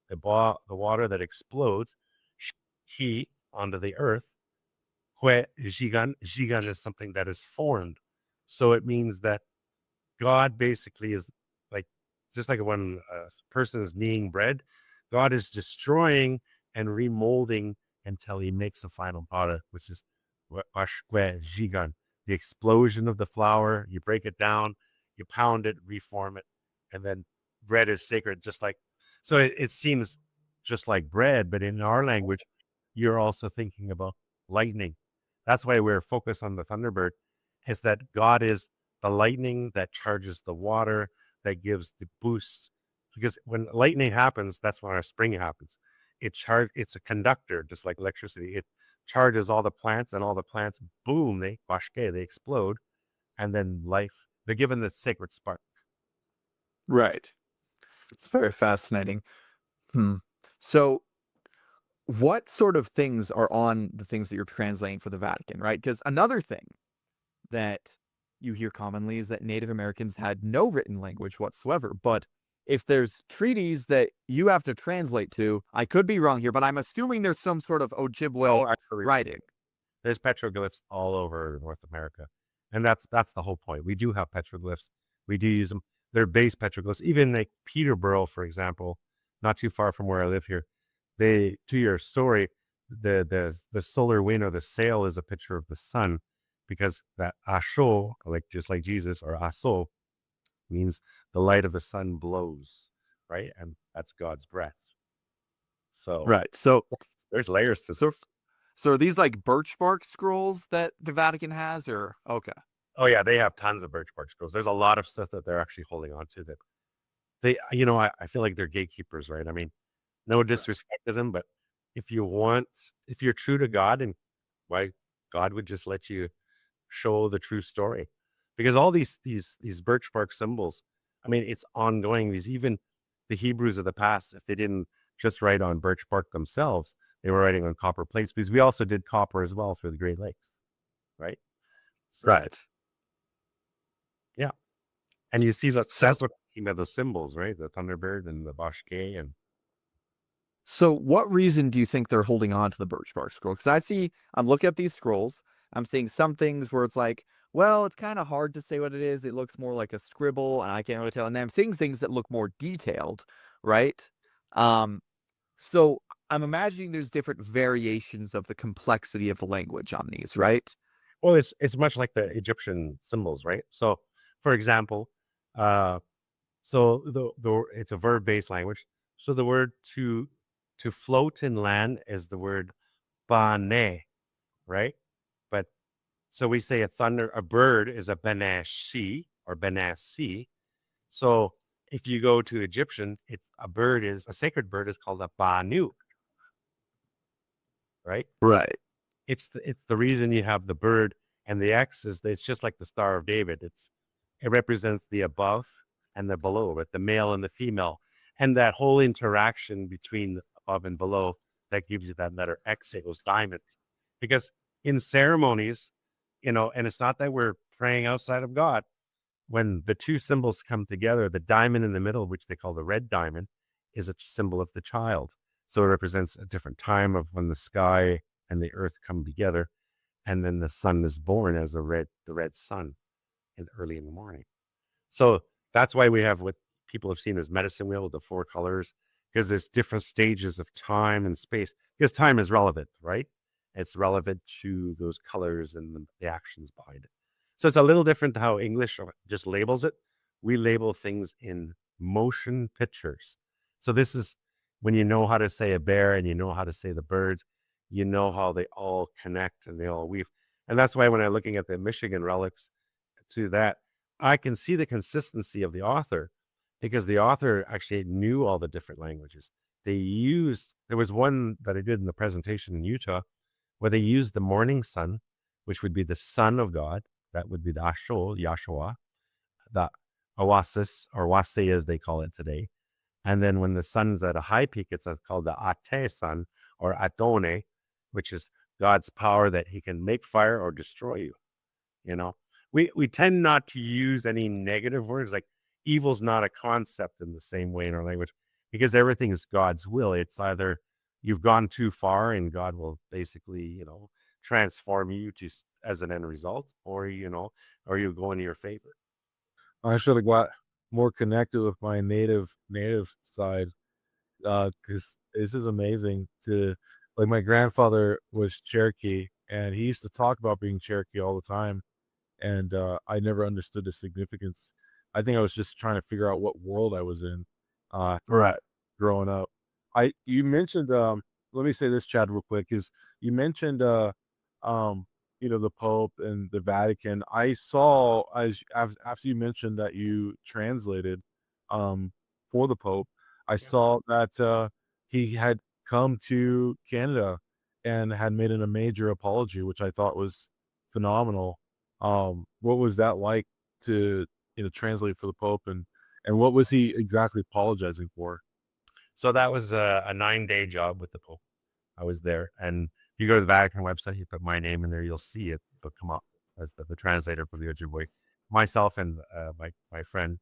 The water that explodes, shki, onto the earth. Kwe jigan, jigan is something that is formed. So it means that God basically is like, just like when a person is kneading bread, God is destroying and remolding until he makes a final product, which is ashkwe jigan, the explosion of the flour. You break it down, you pound it, reform it, and then bread is sacred, just like, so it seems just like bread, but in our language, you're also thinking about lightning. That's why we're focused on the Thunderbird, is that God is the lightning that charges the water, that gives the boost. Because when lightning happens, that's when our spring happens. It's a conductor, just like electricity. It charges all the plants, and all the plants, boom, they explode, and then they're given the sacred spark. Right. It's very fascinating. So what sort of things are on the things that you're translating for the Vatican, right? Because another thing that you hear commonly is that Native Americans had no written language whatsoever. But if there's treaties that you have to translate to, I could be wrong here, but I'm assuming there's some sort of Ojibwe writing. There's petroglyphs all over North America. And that's the whole point. We do have petroglyphs. We do use them. They're base petroglyphs. Even like Peterborough, for example, not too far from where I live here, to your story, the solar wind or the sail is a picture of the sun, because that asho, like just like Jesus, or aso, means the light of the sun blows, right? And that's God's breath. So Right. So there's layers to So are these like birch bark scrolls that the Vatican has, or okay? Oh yeah, they have tons of birch bark scrolls. There's a lot of stuff that they're actually holding on to, that I feel like they're gatekeepers, right? I mean, no disrespect to them, but if you're true to God, and why God would just let you show the true story, because all these birch bark symbols, I mean, it's ongoing. Even the Hebrews of the past, if they didn't just write on birch bark themselves, they were writing on copper plates, because we also did copper as well through the Great Lakes, right? So, Right. yeah. And you see that's what I'm talking about, the symbols, right? The Thunderbird and the Bashke. And So what reason do you think they're holding on to the birch bark scroll? Because I'm looking at these scrolls, I'm seeing some things where it's like, well, it's kind of hard to say what it is. It looks more like a scribble, and I can't really tell. And then I'm seeing things that look more detailed, right? So I'm imagining there's different variations of the complexity of the language on these, right? well, it's much like the Egyptian symbols, right? So, for example, so it's a verb-based language. So the word to float in land is the word bane, right? But so we say a bird is a benashi or benasi. So if you go to Egyptian, a sacred bird is called a banu, right? Right. It's the reason you have the bird, and the X it's just like the Star of David. It represents the above and the below, but the male and the female, and that whole interaction between the above and below, that gives you that letter X, those diamonds. Because in ceremonies, and it's not that we're praying outside of God. When the two symbols come together, the diamond in the middle, which they call the red diamond, is a symbol of the child. So it represents a different time of when the sky and the earth come together, and then the sun is born as the red sun early in the morning. So that's why we have what people have seen as medicine wheel with the 4 colors, because there's different stages of time and space, because time is relevant, right? It's relevant to those colors and the actions behind it. So it's a little different to how English just labels it. We label things in motion pictures. So this is when you know how to say a bear and you know how to say the birds, you know how they all connect and they all weave. And that's why when I'm looking at the Michigan relics to that, I can see the consistency of the author, because the author actually knew all the different languages. There was one that I did in the presentation in Utah where they used the morning sun, which would be the son of God. That would be the Asho, Yahshua, the Oasis, or Wase as they call it today. And then when the sun's at a high peak, it's called the Ate sun, or Atone, which is God's power that he can make fire or destroy you. We tend not to use any negative words, like evil's not a concept in the same way in our language, because everything is God's will. It's either you've gone too far and God will basically, transform you as an end result, or you go in your favor. I should have got more connected with my native side, because this is amazing to like my grandfather was Cherokee and he used to talk about being Cherokee all the time, and I never understood the significance. I think I was just trying to figure out what world I was in Right. growing up. You mentioned let me say this, Chad, real quick, is you mentioned um the Pope and the Vatican. I saw after you mentioned that you translated for the Pope, I saw that he had come to Canada and had made a major apology, which I thought was phenomenal. What was that like to translate for the Pope, and what was he exactly apologizing for? So that was a 9-day job with the Pope. I was there, and if you go to the Vatican website, you put my name in there, you'll see it. It'll come up as the translator for the Ojibwe. Myself and my friend,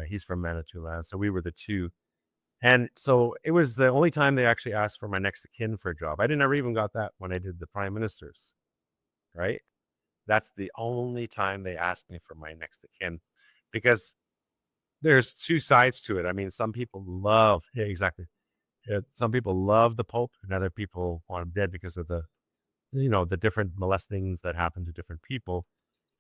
he's from Manitoulin, so we were the two. And so it was the only time they actually asked for my next of kin for a job. I never even got that when I did the prime ministers, right? That's the only time they asked me for my next of kin, because there's two sides to it. I mean, some people love, yeah, exactly. Some people love the Pope, and other people want him dead because of the different molestings that happen to different people.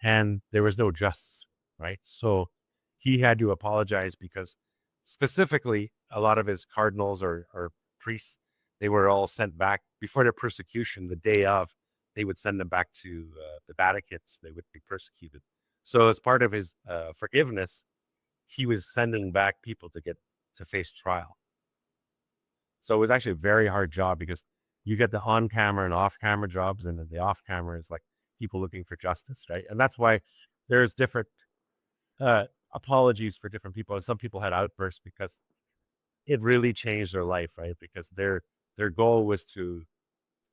And there was no justice, right? So he had to apologize because specifically a lot of his cardinals or priests, they were all sent back before their persecution. The day of, they would send them back to the Vatican, so they would be persecuted. So as part of his forgiveness, he was sending back people to face trial. So it was actually a very hard job, because you get the on-camera and off-camera jobs, and then the off-camera is like people looking for justice, right? And that's why there's different apologies for different people. And some people had outbursts because it really changed their life, right? Because their goal was to,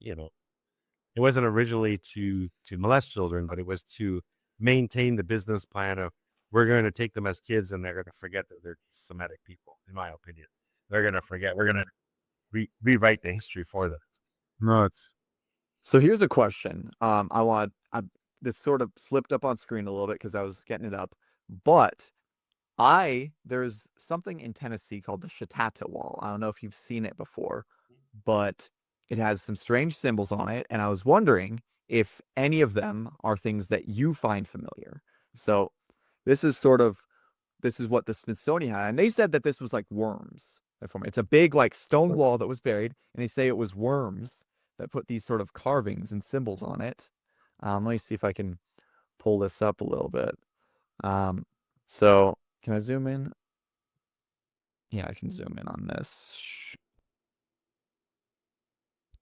it wasn't originally to molest children, but it was to maintain the business plan of, we're going to take them as kids and they're going to forget that they're Semitic people, in my opinion. They're going to forget. We're going to rewrite the history for them. Nuts. So here's a question. This sort of slipped up on screen a little bit because I was getting it up, but there's something in Tennessee called the Chata Wall. I don't know if you've seen it before, but it has some strange symbols on it, and I was wondering if any of them are things that you find familiar. So this is what the Smithsonian had, and they said that this was like worms that form. It's a big like stone wall that was buried, and they say it was worms that put these sort of carvings and symbols on it. Let me see if I can pull this up a little bit. So can I zoom in? Yeah, I can zoom in on this.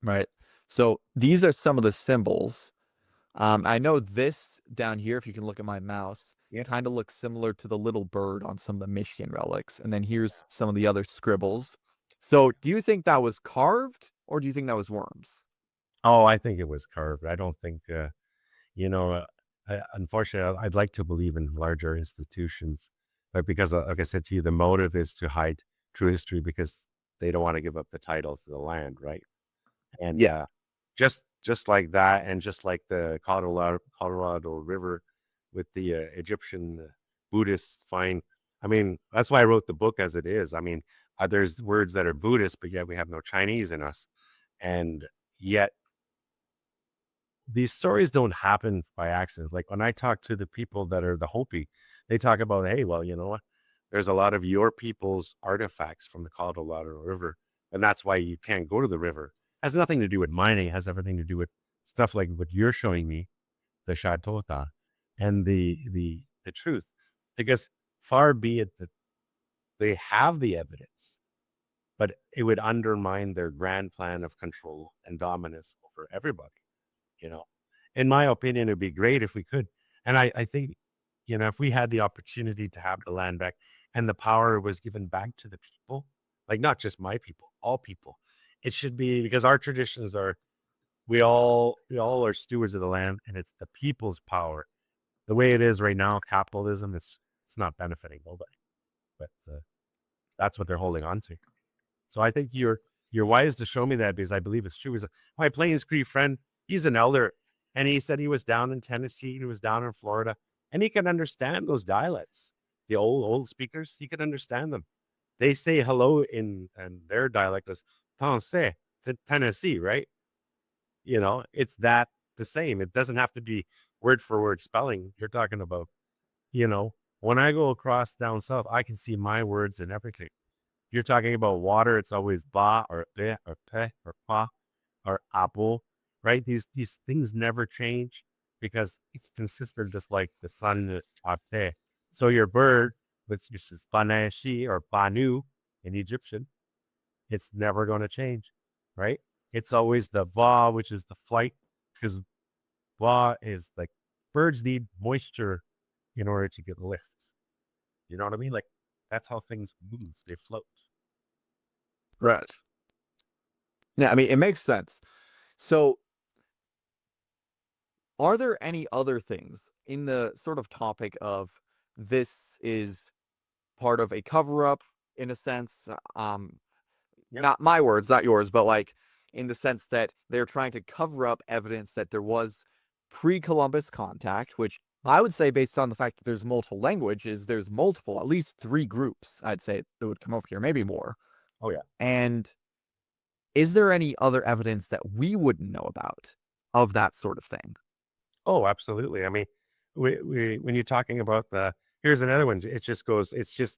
Right. So these are some of the symbols. I know this down here, if you can look at my mouse, kind of looks similar to the little bird on some of the Michigan relics. And then here's some of the other scribbles. So do you think that was carved, or do you think that was worms? Oh, I think it was carved. I don't think, unfortunately, I'd like to believe in larger institutions, but because, like I said to you, the motive is to hide true history because they don't want to give up the title to the land, right? And just like that, and just like the Colorado River with the Egyptian Buddhists find. I mean, that's why I wrote the book as it is. I mean, there's words that are Buddhist, but yet we have no Chinese in us, and yet these stories don't happen by accident. Like when I talk to the people that are the Hopi, they talk about, hey, well, you know what? There's a lot of your people's artifacts from the Colorado River, and that's why you can't go to the river. It has nothing to do with mining. It has everything to do with stuff like what you're showing me, the Shatota, and the truth. Because far be it that they have the evidence, but it would undermine their grand plan of control and dominance over everybody. In my opinion, it'd be great if we could. And I think, if we had the opportunity to have the land back and the power was given back to the people, like not just my people, all people, it should be, because our traditions are, we all are stewards of the land, and it's the people's power the way it is right now, capitalism, it's not benefiting nobody. But that's what they're holding on to. So I think you're wise to show me that, because I believe it's true. My Plains Cree friend, he's an elder, and he said he was down in Tennessee, he was down in Florida, and he can understand those dialects. The old speakers, he could understand them. They say hello in their dialect is Tennessee, Tennessee, right? It's that the same. It doesn't have to be word for word spelling. You're talking about, when I go across down south, I can see my words and everything. If you're talking about water, it's always ba or be or pe or pa or apple, right? These things never change because it's consistent, just like the sun ate. So your bird, which is baneshi or banu in Egyptian, it's never going to change, right? It's always the ba, which is the flight, because ba is like birds need moisture in order to get lift. You know what I mean? Like that's how things move; they float. Right. Yeah, I mean, it makes sense. So, are there any other things in the sort of topic of this is part of a cover-up, in a sense? Yep. Not my words, not yours, but like in the sense that they're trying to cover up evidence that there was pre-Columbus contact, which I would say, based on the fact that there's multiple languages, there's multiple, at least 3 groups, I'd say, that would come over here, maybe more. Oh yeah. And is there any other evidence that we wouldn't know about of that sort of thing? Oh, absolutely. I mean, when you're talking about here's another one. It's just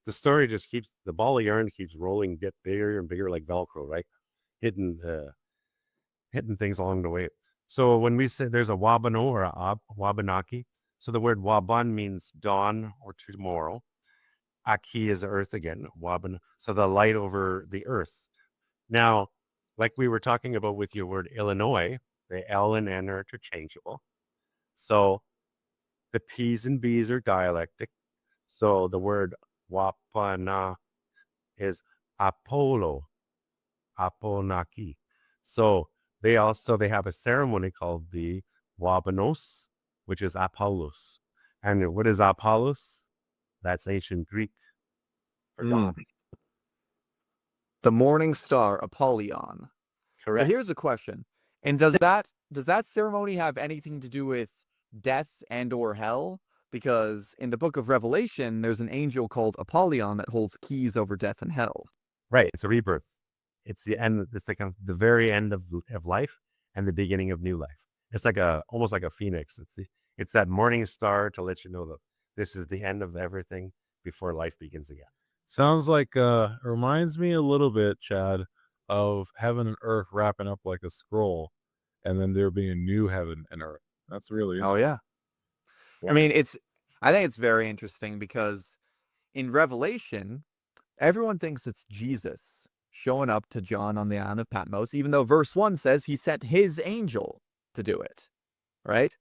the story just keeps, the ball of yarn keeps rolling, get bigger and bigger like Velcro, right? Hitting things along the way. So when we say there's a Wabano or a Wabanaki, so the word Waban means dawn or tomorrow. Aki is earth again, Waban. So the light over the earth. Now, like we were talking about with your word Illinois, the L and N are interchangeable. So the P's and B's are dialectic. So the word Wapana is Apollo, Aponaki. So they have a ceremony called the Wabanos, which is Apollos. And what is Apollos? That's ancient Greek for dawn. The morning star, Apollyon. Correct. So here's a question. And does that ceremony have anything to do with death and or hell? Because in the book of Revelation, there's an angel called Apollyon that holds keys over death and hell. Right. It's a rebirth. It's the end. It's like the very end of life and the beginning of new life. It's like almost like a phoenix. It's that morning star to let you know that this is the end of everything before life begins again. Sounds like reminds me a little bit, Chad, of heaven and earth wrapping up like a scroll, and then there being a new heaven and earth. That's really Oh yeah. Yeah. I mean, I think it's very interesting because in Revelation, everyone thinks it's Jesus showing up to John on the island of Patmos, even though verse 1 says he sent his angel to do it, right?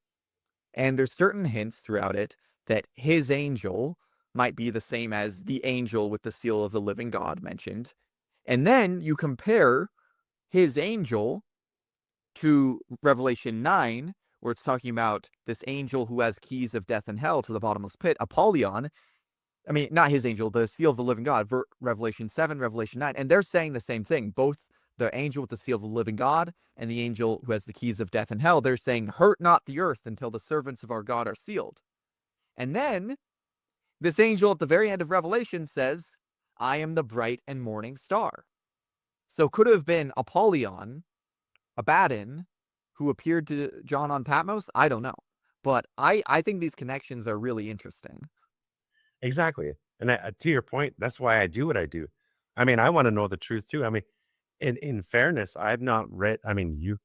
And there's certain hints throughout it that his angel might be the same as the angel with the seal of the living God mentioned. And then you compare his angel to Revelation 9, where it's talking about this angel who has keys of death and hell to the bottomless pit, Apollyon. I mean, not his angel, the seal of the living God, Revelation 7, Revelation 9. And they're saying the same thing. Both the angel with the seal of the living God and the angel who has the keys of death and hell, they're saying, hurt not the earth until the servants of our God are sealed. And then this angel at the very end of Revelation says, I am the bright and morning star. So could have been Apollyon, Abaddon, who appeared to John on Patmos? I don't know. But I think these connections are really interesting. Exactly. And to your point, that's why I do what I do. I mean, I want to know the truth too. I mean, in fairness, I've not read, I mean,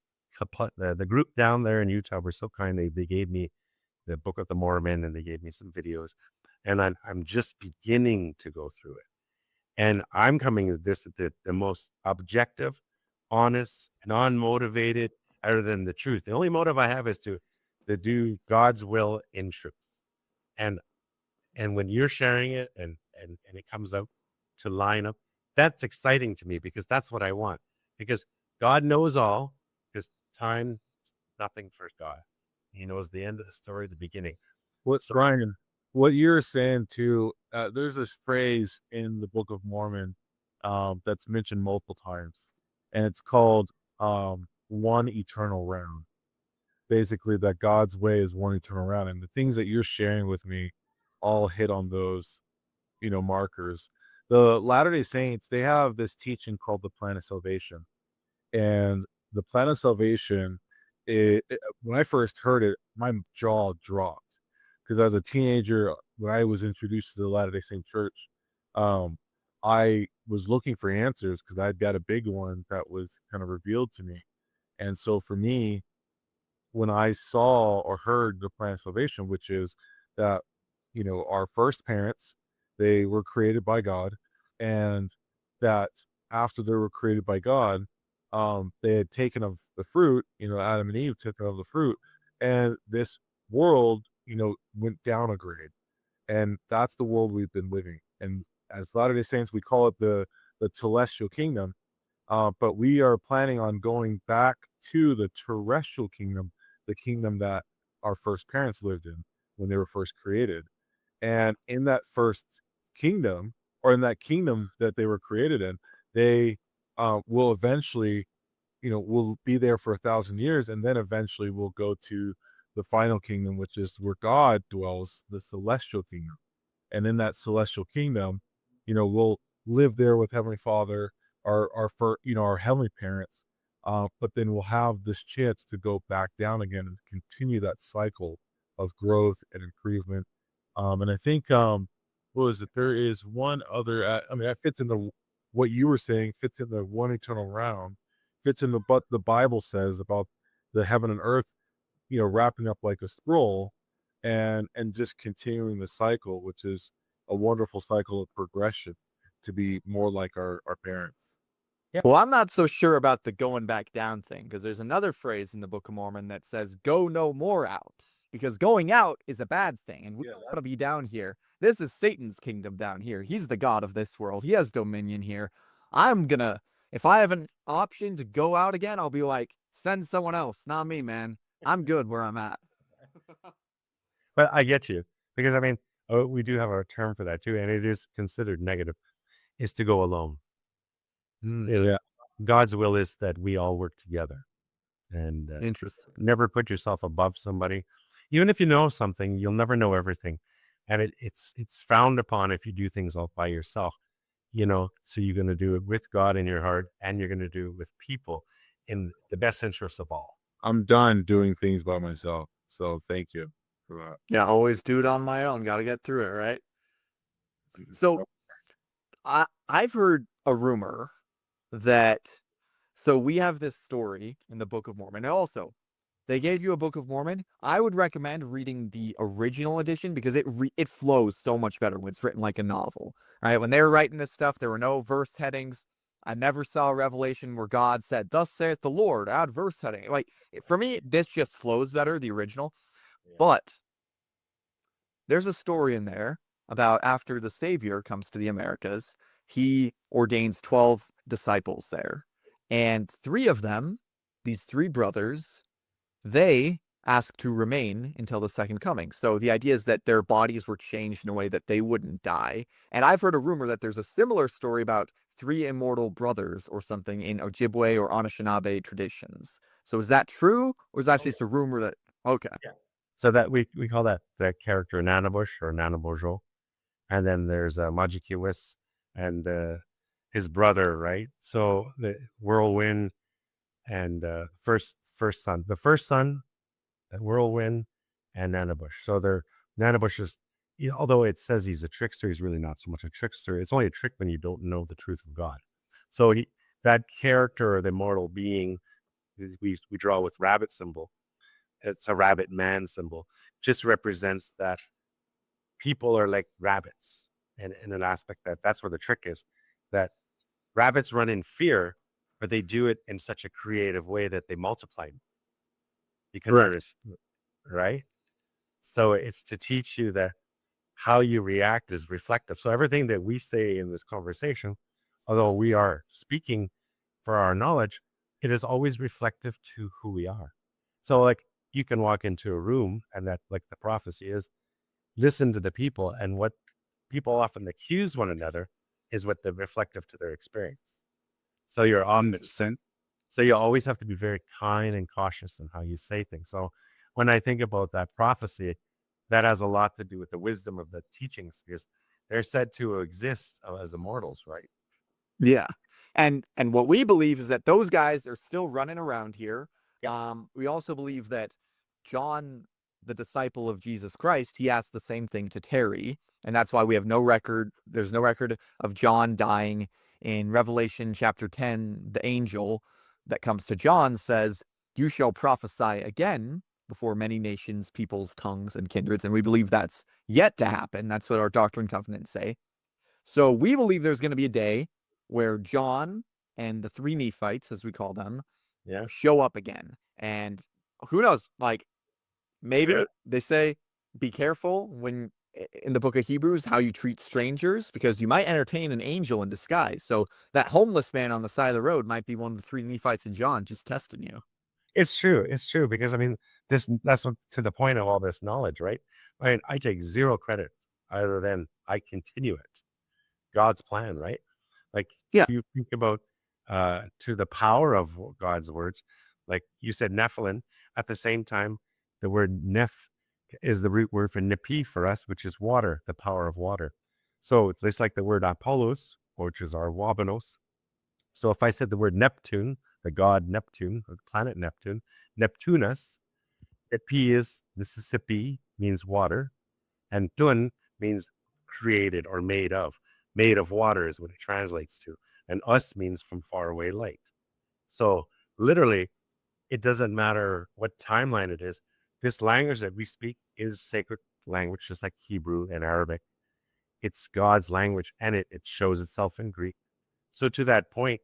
the group down there in Utah were so kind. They gave me the Book of the Mormon and they gave me some videos, and I'm just beginning to go through it. And I'm coming to this the most objective, honest, non-motivated, other than the truth. The only motive I have is to do God's will in truth. And when you're sharing it and it comes out to line up, that's exciting to me because that's what I want. Because God knows all, because time, nothing for God. He knows the end of the story, the beginning. Brian, what you're saying too, there's this phrase in the Book of Mormon that's mentioned multiple times, and it's called one eternal round. Basically, that God's way is one eternal round, and the things that you're sharing with me all hit on those, markers. The Latter-day Saints, they have this teaching called the plan of salvation. And the plan of salvation, when I first heard it, my jaw dropped because as a teenager, when I was introduced to the Latter-day Saint Church, um, I was looking for answers because I'd got a big one that was kind of revealed to me. And so for me, when I saw or heard the plan of salvation, which is that, our first parents, they were created by God, and that after they were created by God, they had taken of the fruit, Adam and Eve took of the fruit, and this world, went down a grade. And that's the world we've been living. And as Latter-day Saints, we call it the celestial kingdom. But we are planning on going back to the terrestrial kingdom, the kingdom that our first parents lived in when they were first created. And in that first kingdom, or in that kingdom that they were created in, they will eventually, will be there for 1,000 years, and then eventually we'll go to the final kingdom, which is where God dwells, the celestial kingdom. And in that celestial kingdom, we'll live there with Heavenly Father, our heavenly parents. But then we'll have this chance to go back down again and continue that cycle of growth and improvement. And I think, what was it? There is one other. That fits in what you were saying. Fits in the one eternal round. Fits in what the Bible says about the heaven and earth, wrapping up like a scroll, and just continuing the cycle, which is a wonderful cycle of progression to be more like our parents. Yeah. Well, I'm not so sure about the going back down thing, because there's another phrase in the Book of Mormon that says, go no more out, because going out is a bad thing, and we don't want to be down here. This is Satan's kingdom down here. He's the god of this world. He has dominion here. If I have an option to go out again, I'll be like, send someone else, not me, man. I'm good where I'm at. But I get you, because we do have a term for that too, and it is considered negative, is to go alone. Yeah. God's will is that we all work together, and Interesting. never put yourself above somebody. Even if you know something, you'll never know everything, and it's frowned upon if you do things all by yourself. So you're going to do it with God in your heart, and you're going to do it with people in the best interest of all. I'm done doing things by myself. So thank you for that. Yeah, always do it on my own. Got to get through it, right? So I've heard a rumor that, so we have this story in the Book of Mormon. And also, they gave you a Book of Mormon. I would recommend reading the original edition, because it flows so much better when it's written like a novel. Right? When they were writing this stuff, there were no verse headings. I never saw a revelation where God said, "Thus saith the Lord," add verse heading. Like, for me, this just flows better, the original. Yeah. But there's a story in there about after the Savior comes to the Americas, he ordains 12 disciples there. And 3 of them, these 3 brothers, they ask to remain until the second coming. So the idea is that their bodies were changed in a way that they wouldn't die. And I've heard a rumor that there's a similar story about 3 immortal brothers or something in Ojibwe or Anishinaabe traditions. So is that true? Or is that just a rumor that, okay. Yeah. So that we call that character Nanabush or Nanabojo. And then there's Majikiwis and his brother, right? So the whirlwind and first son. The first son, whirlwind, and Nanabush. So they're Nanabush is, although it says he's a trickster, he's really not so much a trickster. It's only a trick when you don't know the truth of God. So that character or the immortal being, we draw with rabbit symbol. It's a rabbit man symbol. Just represents that people are like rabbits, and in an aspect that's where the trick is, that rabbits run in fear, but they do it in such a creative way that they multiply because right. So it's to teach you that how you react is reflective. So everything that we say in this conversation, although we are speaking for our knowledge, it is always reflective to who we are. So like you can walk into a room, and that, like the prophecy is, listen to the people, and what people often accuse one another is what they're reflective to their experience. So you're omniscient. So you always have to be very kind and cautious in how you say things. So when I think about that prophecy, that has a lot to do with the wisdom of the teachings, because they're said to exist as immortals, right? Yeah. And what we believe is that those guys are still running around here. Yeah. We also believe that John, the disciple of Jesus Christ, he asked the same thing to Terry. And that's why we have no record. There's no record of John dying. In Revelation chapter 10, the angel that comes to John says, "You shall prophesy again before many nations, peoples, tongues, and kindreds." And we believe that's yet to happen. That's what our Doctrine and Covenants say. So we believe there's going to be a day where John and the three Nephites, as we call them, Yeah. show up again. And who knows, like, maybe they say, be careful when in the book of Hebrews, how you treat strangers, because you might entertain an angel in disguise. So that homeless man on the side of the road might be one of the three Nephites and John just testing you. It's true. It's true. Because I mean, that's what, to the point of all this knowledge, right? I mean, I take zero credit other than I continue it. God's plan, right? Like, Yeah. you think about to the power of God's words, like you said, Nephilim. At the same time, the word neph is the root word for nepi for us, which is water, the power of water. So it's just like the word Apollos, which is our wabanos. So if I said the word Neptune, the god Neptune, or the planet Neptune, Neptunus, nepi is Mississippi, means water, and tun means created or made of. Made of water is what it translates to. And us means from far away light. So literally, it doesn't matter what timeline it is. This language that we speak is sacred language, just like Hebrew and Arabic. It's God's language, and it shows itself in Greek. So to that point,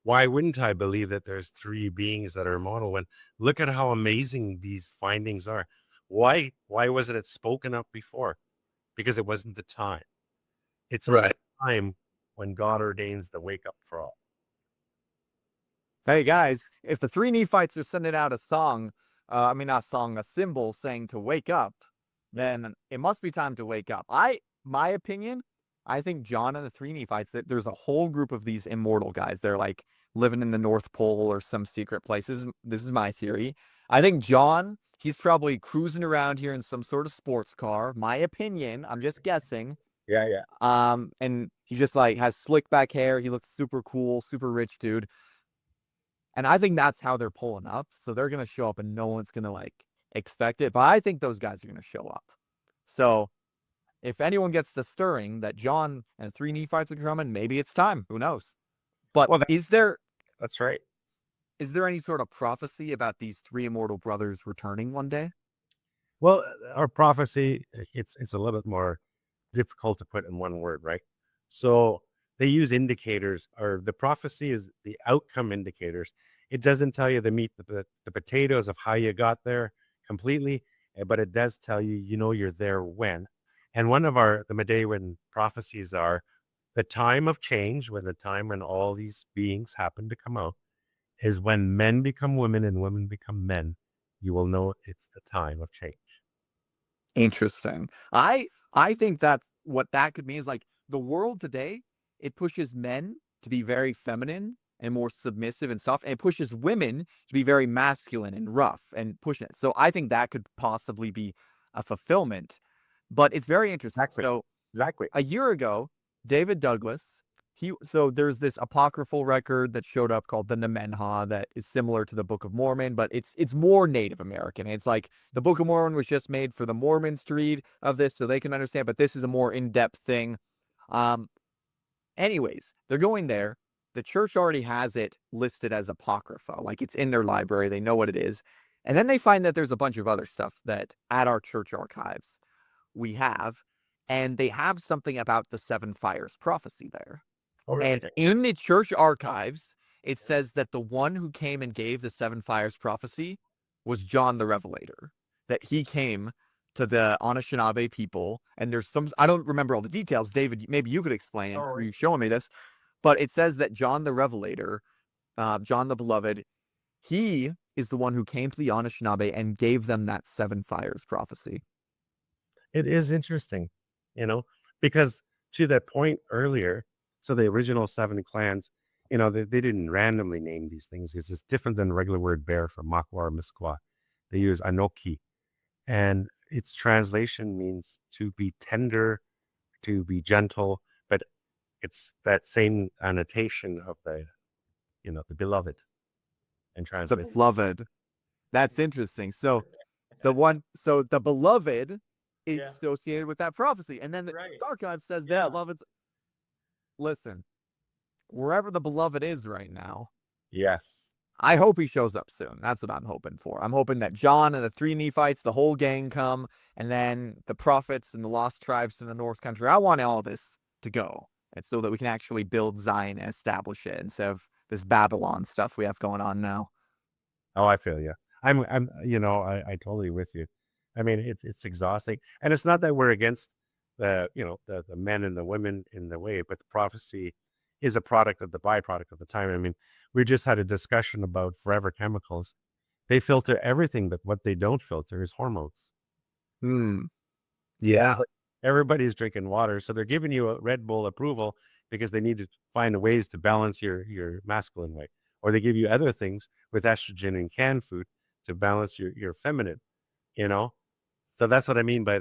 why wouldn't I believe that there's three beings that are immortal when look at how amazing these findings are? Why wasn't it spoken up before? Because it wasn't the time. It's only Right. time when God ordains the wake up for all. Hey guys, if the three Nephites are sending out a song, a symbol saying to wake up, then it must be time to wake up. My opinion, I think John and the three Nephites, that there's a whole group of these immortal guys. They're like living in the North Pole or some secret places. This is my theory. I think John, he's probably cruising around here in some sort of sports car. My opinion, I'm just guessing. Yeah. And he just like has slick back hair. He looks super cool, super rich dude. And I think that's how they're pulling up. So they're going to show up and no one's going to like expect it. But I think those guys are going to show up. So if anyone gets the stirring that John and three Nephites are coming, maybe it's time. Who knows? But Well, that's right. Is there any sort of prophecy about these three immortal brothers returning one day? Well, our prophecy, it's a little bit more difficult to put in one word, right? So they use indicators, or the prophecy is the outcome indicators. It doesn't tell you the meat, the potatoes of how you got there completely, but it does tell you, you're there when. And one of the Medewan prophecies are the time of change, when the time when all these beings happen to come out, is when men become women and women become men. You will know it's the time of change. Interesting. I think that's what that could mean is like the world today, it pushes men to be very feminine and more submissive and soft, and it pushes women to be very masculine and rough and pushing it. So I think that could possibly be a fulfillment. But it's very interesting. Exactly. So Exactly. a year ago, David Douglas, so there's this apocryphal record that showed up called the Nemenhah that is similar to the Book of Mormon, but it's more Native American. It's like the Book of Mormon was just made for the Mormons to read of this so they can understand, but this is a more in-depth thing. Anyways, they're going there. The church already has it listed as apocrypha, like it's in their library. They know what it is. And then they find that there's a bunch of other stuff that at our church archives we have, and they have something about the seven fires prophecy there. And in the church archives, it says that the one who came and gave the seven fires prophecy was John the Revelator, that he came to the Anishinaabe people. And there's I don't remember all the details. David, maybe you could explain it. Were you showing me this? But it says that John the Revelator, John the Beloved, he is the one who came to the Anishinaabe and gave them that seven fires prophecy. it is interesting, because to that point earlier, so the original 7 clans, they didn't randomly name these things. It's different than the regular word bear from Makwa or Miskwa. They use Anoki, and its translation means to be tender, to be gentle, but it's that same annotation of the beloved and The translation. beloved. That's interesting. So the beloved is associated with that prophecy. And then the archive says the beloved's. Listen, wherever the beloved is right now, Yes. I hope he shows up soon. That's what I'm hoping for. I'm hoping that John and the 3 Nephites, the whole gang come, and then the prophets and the lost tribes from the North Country. I want all this to go, and so that we can actually build Zion and establish it instead of this Babylon stuff we have going on now. Oh, I feel you. I totally with you. I mean, it's exhausting, and it's not that we're against the men and the women in the way, but the prophecy is a product of the byproduct of the time. I mean, we just had a discussion about forever chemicals. They filter everything, but what they don't filter is hormones. Yeah. Like, everybody's drinking water, so they're giving you a Red Bull approval because they need to find ways to balance your masculine weight, or they give you other things with estrogen and canned food to balance your feminine. So that's what I mean by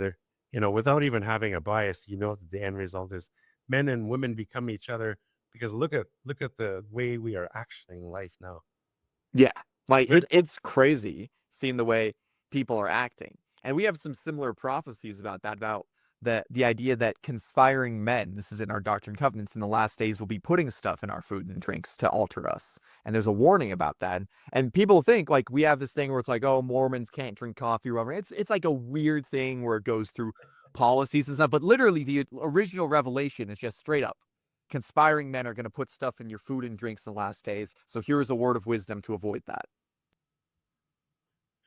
without even having a bias, that the end result is men and women become each other, because look at the way we are actioning life now. Yeah. Like it's crazy seeing the way people are acting. And we have some similar prophecies about that, about the idea that conspiring men, this is in our Doctrine and Covenants, in the last days will be putting stuff in our food and drinks to alter us. And there's a warning about that. And people think like we have this thing where it's like, oh, Mormons can't drink coffee or whatever. It's like a weird thing where it goes through policies and stuff. But literally the original revelation is just straight up. Conspiring men are going to put stuff in your food and drinks in the last days. So here's a word of wisdom to avoid that.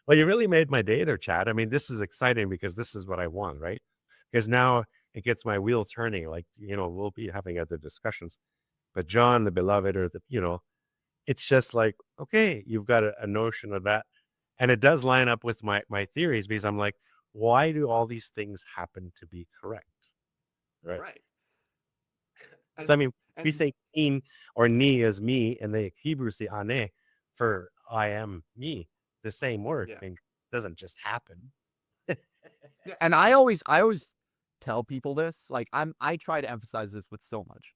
Well, you really made my day there, Chad. I mean, this is exciting because this is what I want, right? Because now it gets my wheel turning. Like, we'll be having other discussions, but John, the beloved, or it's just like, okay, you've got a notion of that. And it does line up with my theories, because I'm like, why do all these things happen to be correct? Right. So, I mean, we say in or ni as me, and the Hebrews say ane for I am me, the same word. Yeah. I mean, it doesn't just happen. And I always tell people this, like I try to emphasize this with so much.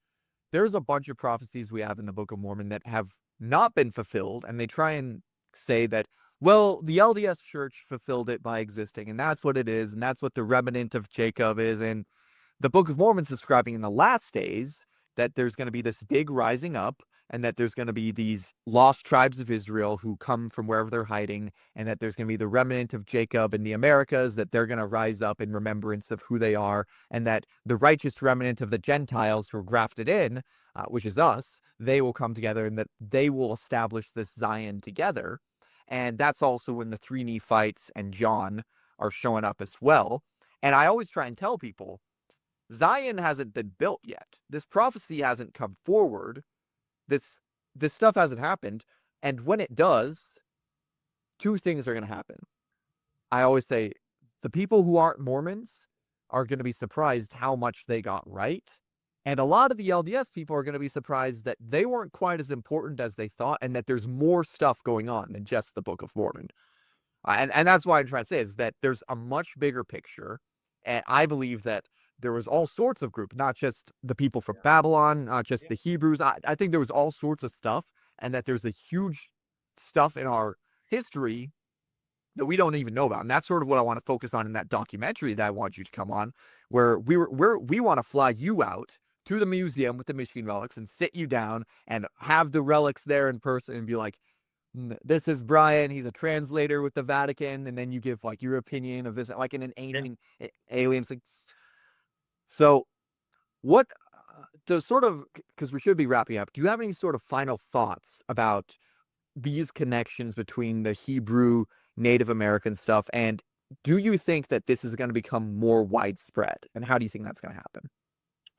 There's a bunch of prophecies we have in the Book of Mormon that have not been fulfilled, and they try and say that, well, the LDS church fulfilled it by existing, and that's what it is, and that's what the remnant of Jacob is. And the Book of Mormon's describing in the last days that there's going to be this big rising up, and that there's going to be these lost tribes of Israel who come from wherever they're hiding, and that there's going to be the remnant of Jacob in the Americas, that they're going to rise up in remembrance of who they are, and that the righteous remnant of the Gentiles who are grafted in, which is us, they will come together, and that they will establish this Zion together. And that's also when the 3 Nephites and John are showing up as well. And I always try and tell people, Zion hasn't been built yet. This prophecy hasn't come forward. This stuff hasn't happened. And when it does, 2 things are going to happen. I always say the people who aren't Mormons are going to be surprised how much they got right. And a lot of the LDS people are going to be surprised that they weren't quite as important as they thought, and that there's more stuff going on than just the Book of Mormon. And that's why I'm trying to say is that there's a much bigger picture. And I believe that there was all sorts of groups, not just the people from Babylon, not just the Hebrews. I think there was all sorts of stuff, and that there's a huge stuff in our history that we don't even know about. And that's sort of what I want to focus on in that documentary that I want you to come on, where we want to fly you out to the museum with the Michigan Relics and sit you down and have the relics there in person and be like, this is Brian, he's a translator with the Vatican, and then you give like your opinion of this, like in an alien thing. So what, to sort of, because we should be wrapping up, do you have any sort of final thoughts about these connections between the Hebrew Native American stuff, and do you think that this is going to become more widespread, and how do you think that's going to happen?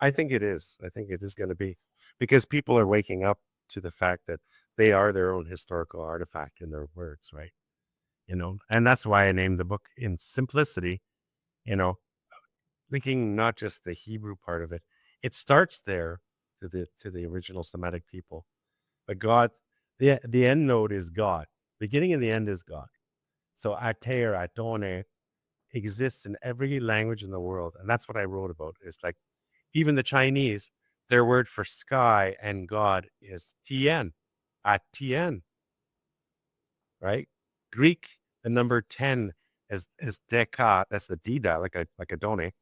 I think it is. I think it is going to be, because people are waking up to the fact that they are their own historical artifact in their words, right? And that's why I named the book in simplicity, linking not just the Hebrew part of it. It starts there to the original Semitic people. But God, the end node is God. Beginning and the end is God. So Ate or Atone exists in every language in the world. And that's what I wrote about. It's like even the Chinese, their word for sky and God is Tien, Atien, right? Greek, the number 10 is Deka. That's the Dida, like a Done.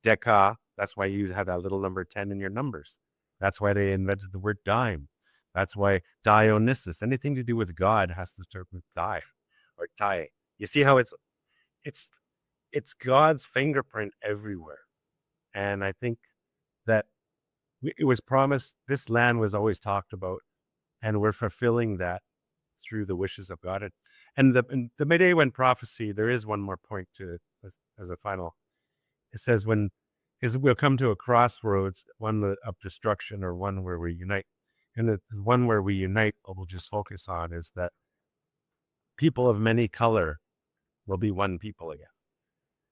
Deka, that's why you have that little number 10 in your numbers. That's why they invented the word dime. That's why Dionysus, anything to do with God has to start with die or tie. You see how it's it's God's fingerprint everywhere. And I think that it was promised, this land was always talked about, and we're fulfilling that through the wishes of God. And the Midewan prophecy, there is one more point to as a final. It says we'll come to a crossroads, one of destruction or one where we unite. And the one where we unite, what we'll just focus on is that people of many color will be one people again.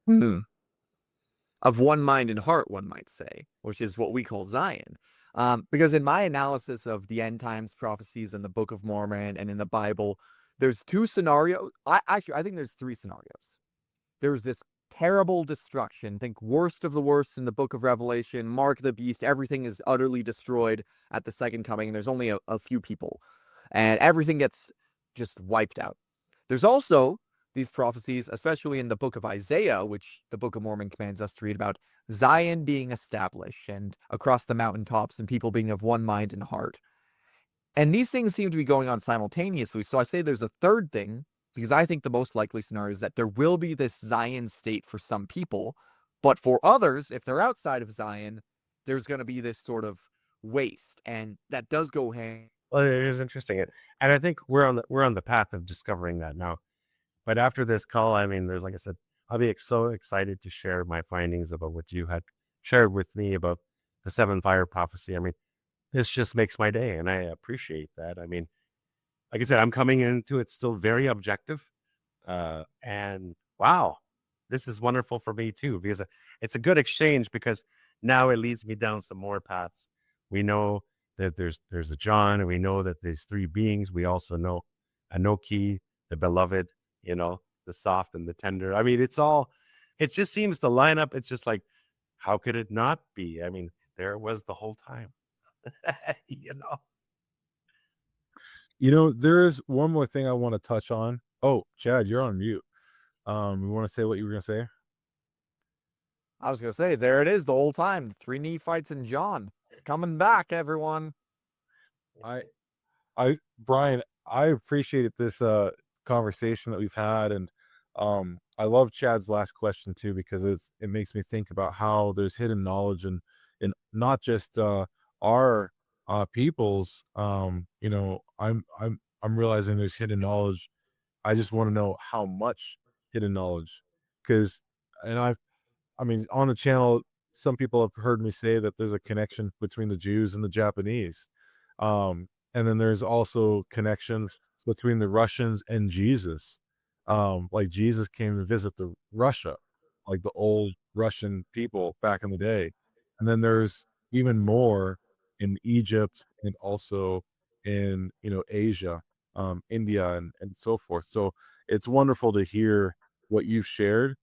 Hmm. Of one mind and heart, one might say, which is what we call Zion. Because in my analysis of the end times prophecies in the Book of Mormon and in the Bible, there's two scenarios. I think there's three scenarios. There's this terrible destruction. Think worst of the worst in the Book of Revelation, Mark the Beast, everything is utterly destroyed at the second coming, and there's only a few people. And everything gets just wiped out. There's also these prophecies, especially in the Book of Isaiah, which the Book of Mormon commands us to read about, Zion being established and across the mountaintops and people being of one mind and heart. And these things seem to be going on simultaneously. So I say there's a third thing, because I think the most likely scenario is that there will be this Zion state for some people, but for others, if they're outside of Zion, there's going to be this sort of waste, and that does go hand. Well, it is interesting, and I think we're on the path of discovering that now. But after this call, I mean, there's like I said, I'll be so excited to share my findings about what you had shared with me about the seven fire prophecy. I mean, this just makes my day, and I appreciate that. I mean, like I said, I'm coming into it still very objective, and wow, this is wonderful for me too, because it's a good exchange, because now it leads me down some more paths. We know that there's a John, and we know that there's three beings. We also know Anoki, the beloved, the soft and the tender. I mean, it just seems to line up. It's just like, how could it not be? I mean, there it was the whole time. There's one more thing I want to touch on. Oh, Chad, you're on mute. You want to say what you were gonna say? I was going to say, there it is the whole time. Three Nephites and John. Coming back, everyone. Brian, I appreciated this conversation that we've had, and I love Chad's last question too, because it makes me think about how there's hidden knowledge in not just our peoples. I'm realizing there's hidden knowledge. I just want to know how much hidden knowledge, because and I mean, on the channel, some people have heard me say that there's a connection between the Jews and the Japanese. And then there's also connections between the Russians and Jesus. Like Jesus came to visit the Russia, like the old Russian people back in the day. And then there's even more in Egypt and also in, Asia, India and so forth. So it's wonderful to hear what you've shared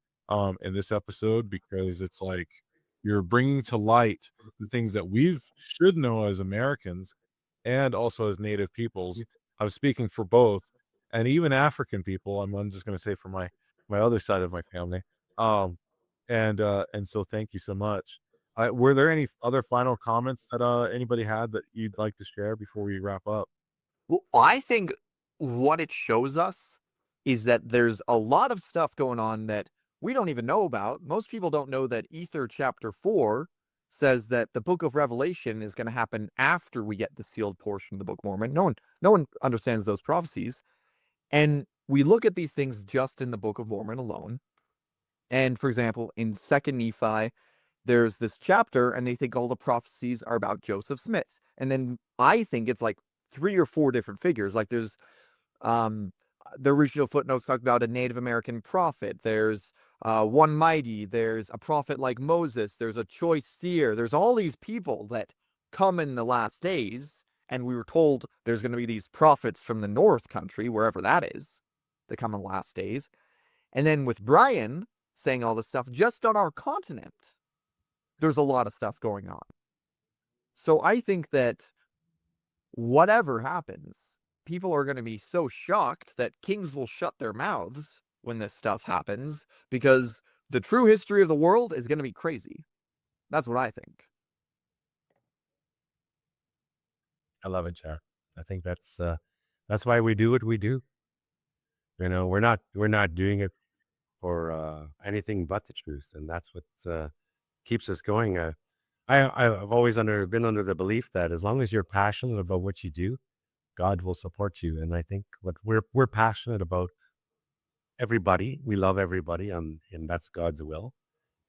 in this episode, because it's like you're bringing to light the things that we should know as Americans and also as Native peoples. I'm speaking for both, and even African people. I'm just going to say for my other side of my family. And so thank you so much. Were there any other final comments that anybody had that you'd like to share before we wrap up? Well, I think what it shows us is that there's a lot of stuff going on that we don't even know about. Most people don't know that Ether chapter 4 says that the book of Revelation is going to happen after we get the sealed portion of the Book of Mormon. No one understands those prophecies. And we look at these things just in the Book of Mormon alone. And for example, in 2nd Nephi, there's this chapter, and they think all the prophecies are about Joseph Smith. And then I think it's like 3 or 4 different figures. Like there's the original footnotes talk about a Native American prophet. There's one mighty, there's a prophet like Moses, there's a choice seer, there's all these people that come in the last days, and we were told there's going to be these prophets from the north country, wherever that is, that come in the last days. And then with Brian saying all this stuff just on our continent, there's a lot of stuff going on. So I think that whatever happens, people are going to be so shocked that kings will shut their mouths when this stuff happens, because the true history of the world is going to be crazy. That's what I think. I love it, Char. I think that's why we do what we do. You know, we're not doing it for anything but the truth, and that's what keeps us going. I've always been under the belief that as long as you're passionate about what you do, God will support you. And I think what we're passionate about everybody. We love everybody, and that's God's will.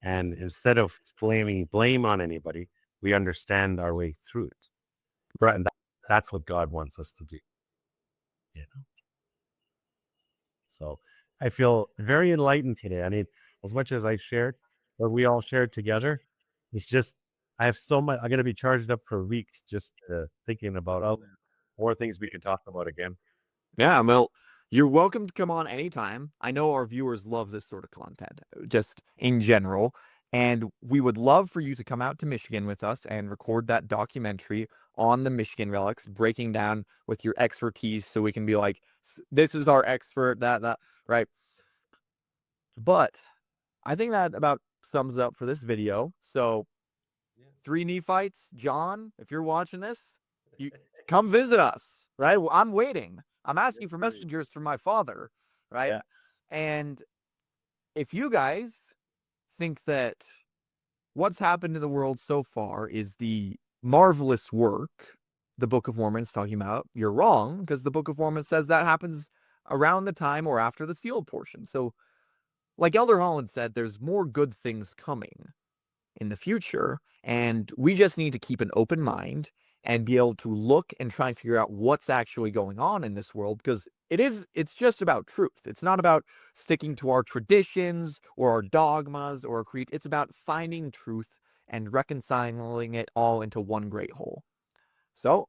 And instead of blaming blame on anybody, we understand our way through it. Right. And that's what God wants us to do. You know. So I feel very enlightened today. I mean, as much as I shared, or we all shared together, it's just I have so much. I'm going to be charged up for weeks just thinking about more things we can talk about again. Yeah, well, you're welcome to come on anytime. I know our viewers love this sort of content, just in general. And we would love for you to come out to Michigan with us and record that documentary on the Michigan Relics, breaking down with your expertise so we can be like, this is our expert, that, right? But I think that about sums up for this video. So, 3 Nephites, John, if you're watching this, you come visit us, right? Well, I'm waiting. I'm asking for messengers from my father, right? Yeah. And if you guys think that what's happened to the world so far is the marvelous work the Book of Mormon is talking about, you're wrong, because the Book of Mormon says that happens around the time or after the sealed portion. So, like Elder Holland said, there's more good things coming in the future, and we just need to keep an open mind and be able to look and try and figure out what's actually going on in this world, because it's just about truth. It's not about sticking to our traditions or our dogmas or our creed. It's about finding truth and reconciling it all into one great whole. So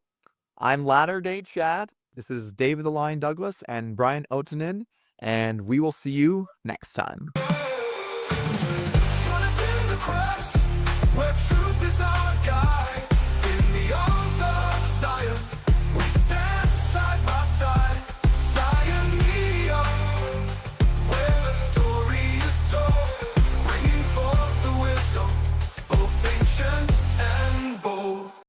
I'm Latter-day Chad. This is David the Lion Douglas and Brian Otinen, and we will see you next time.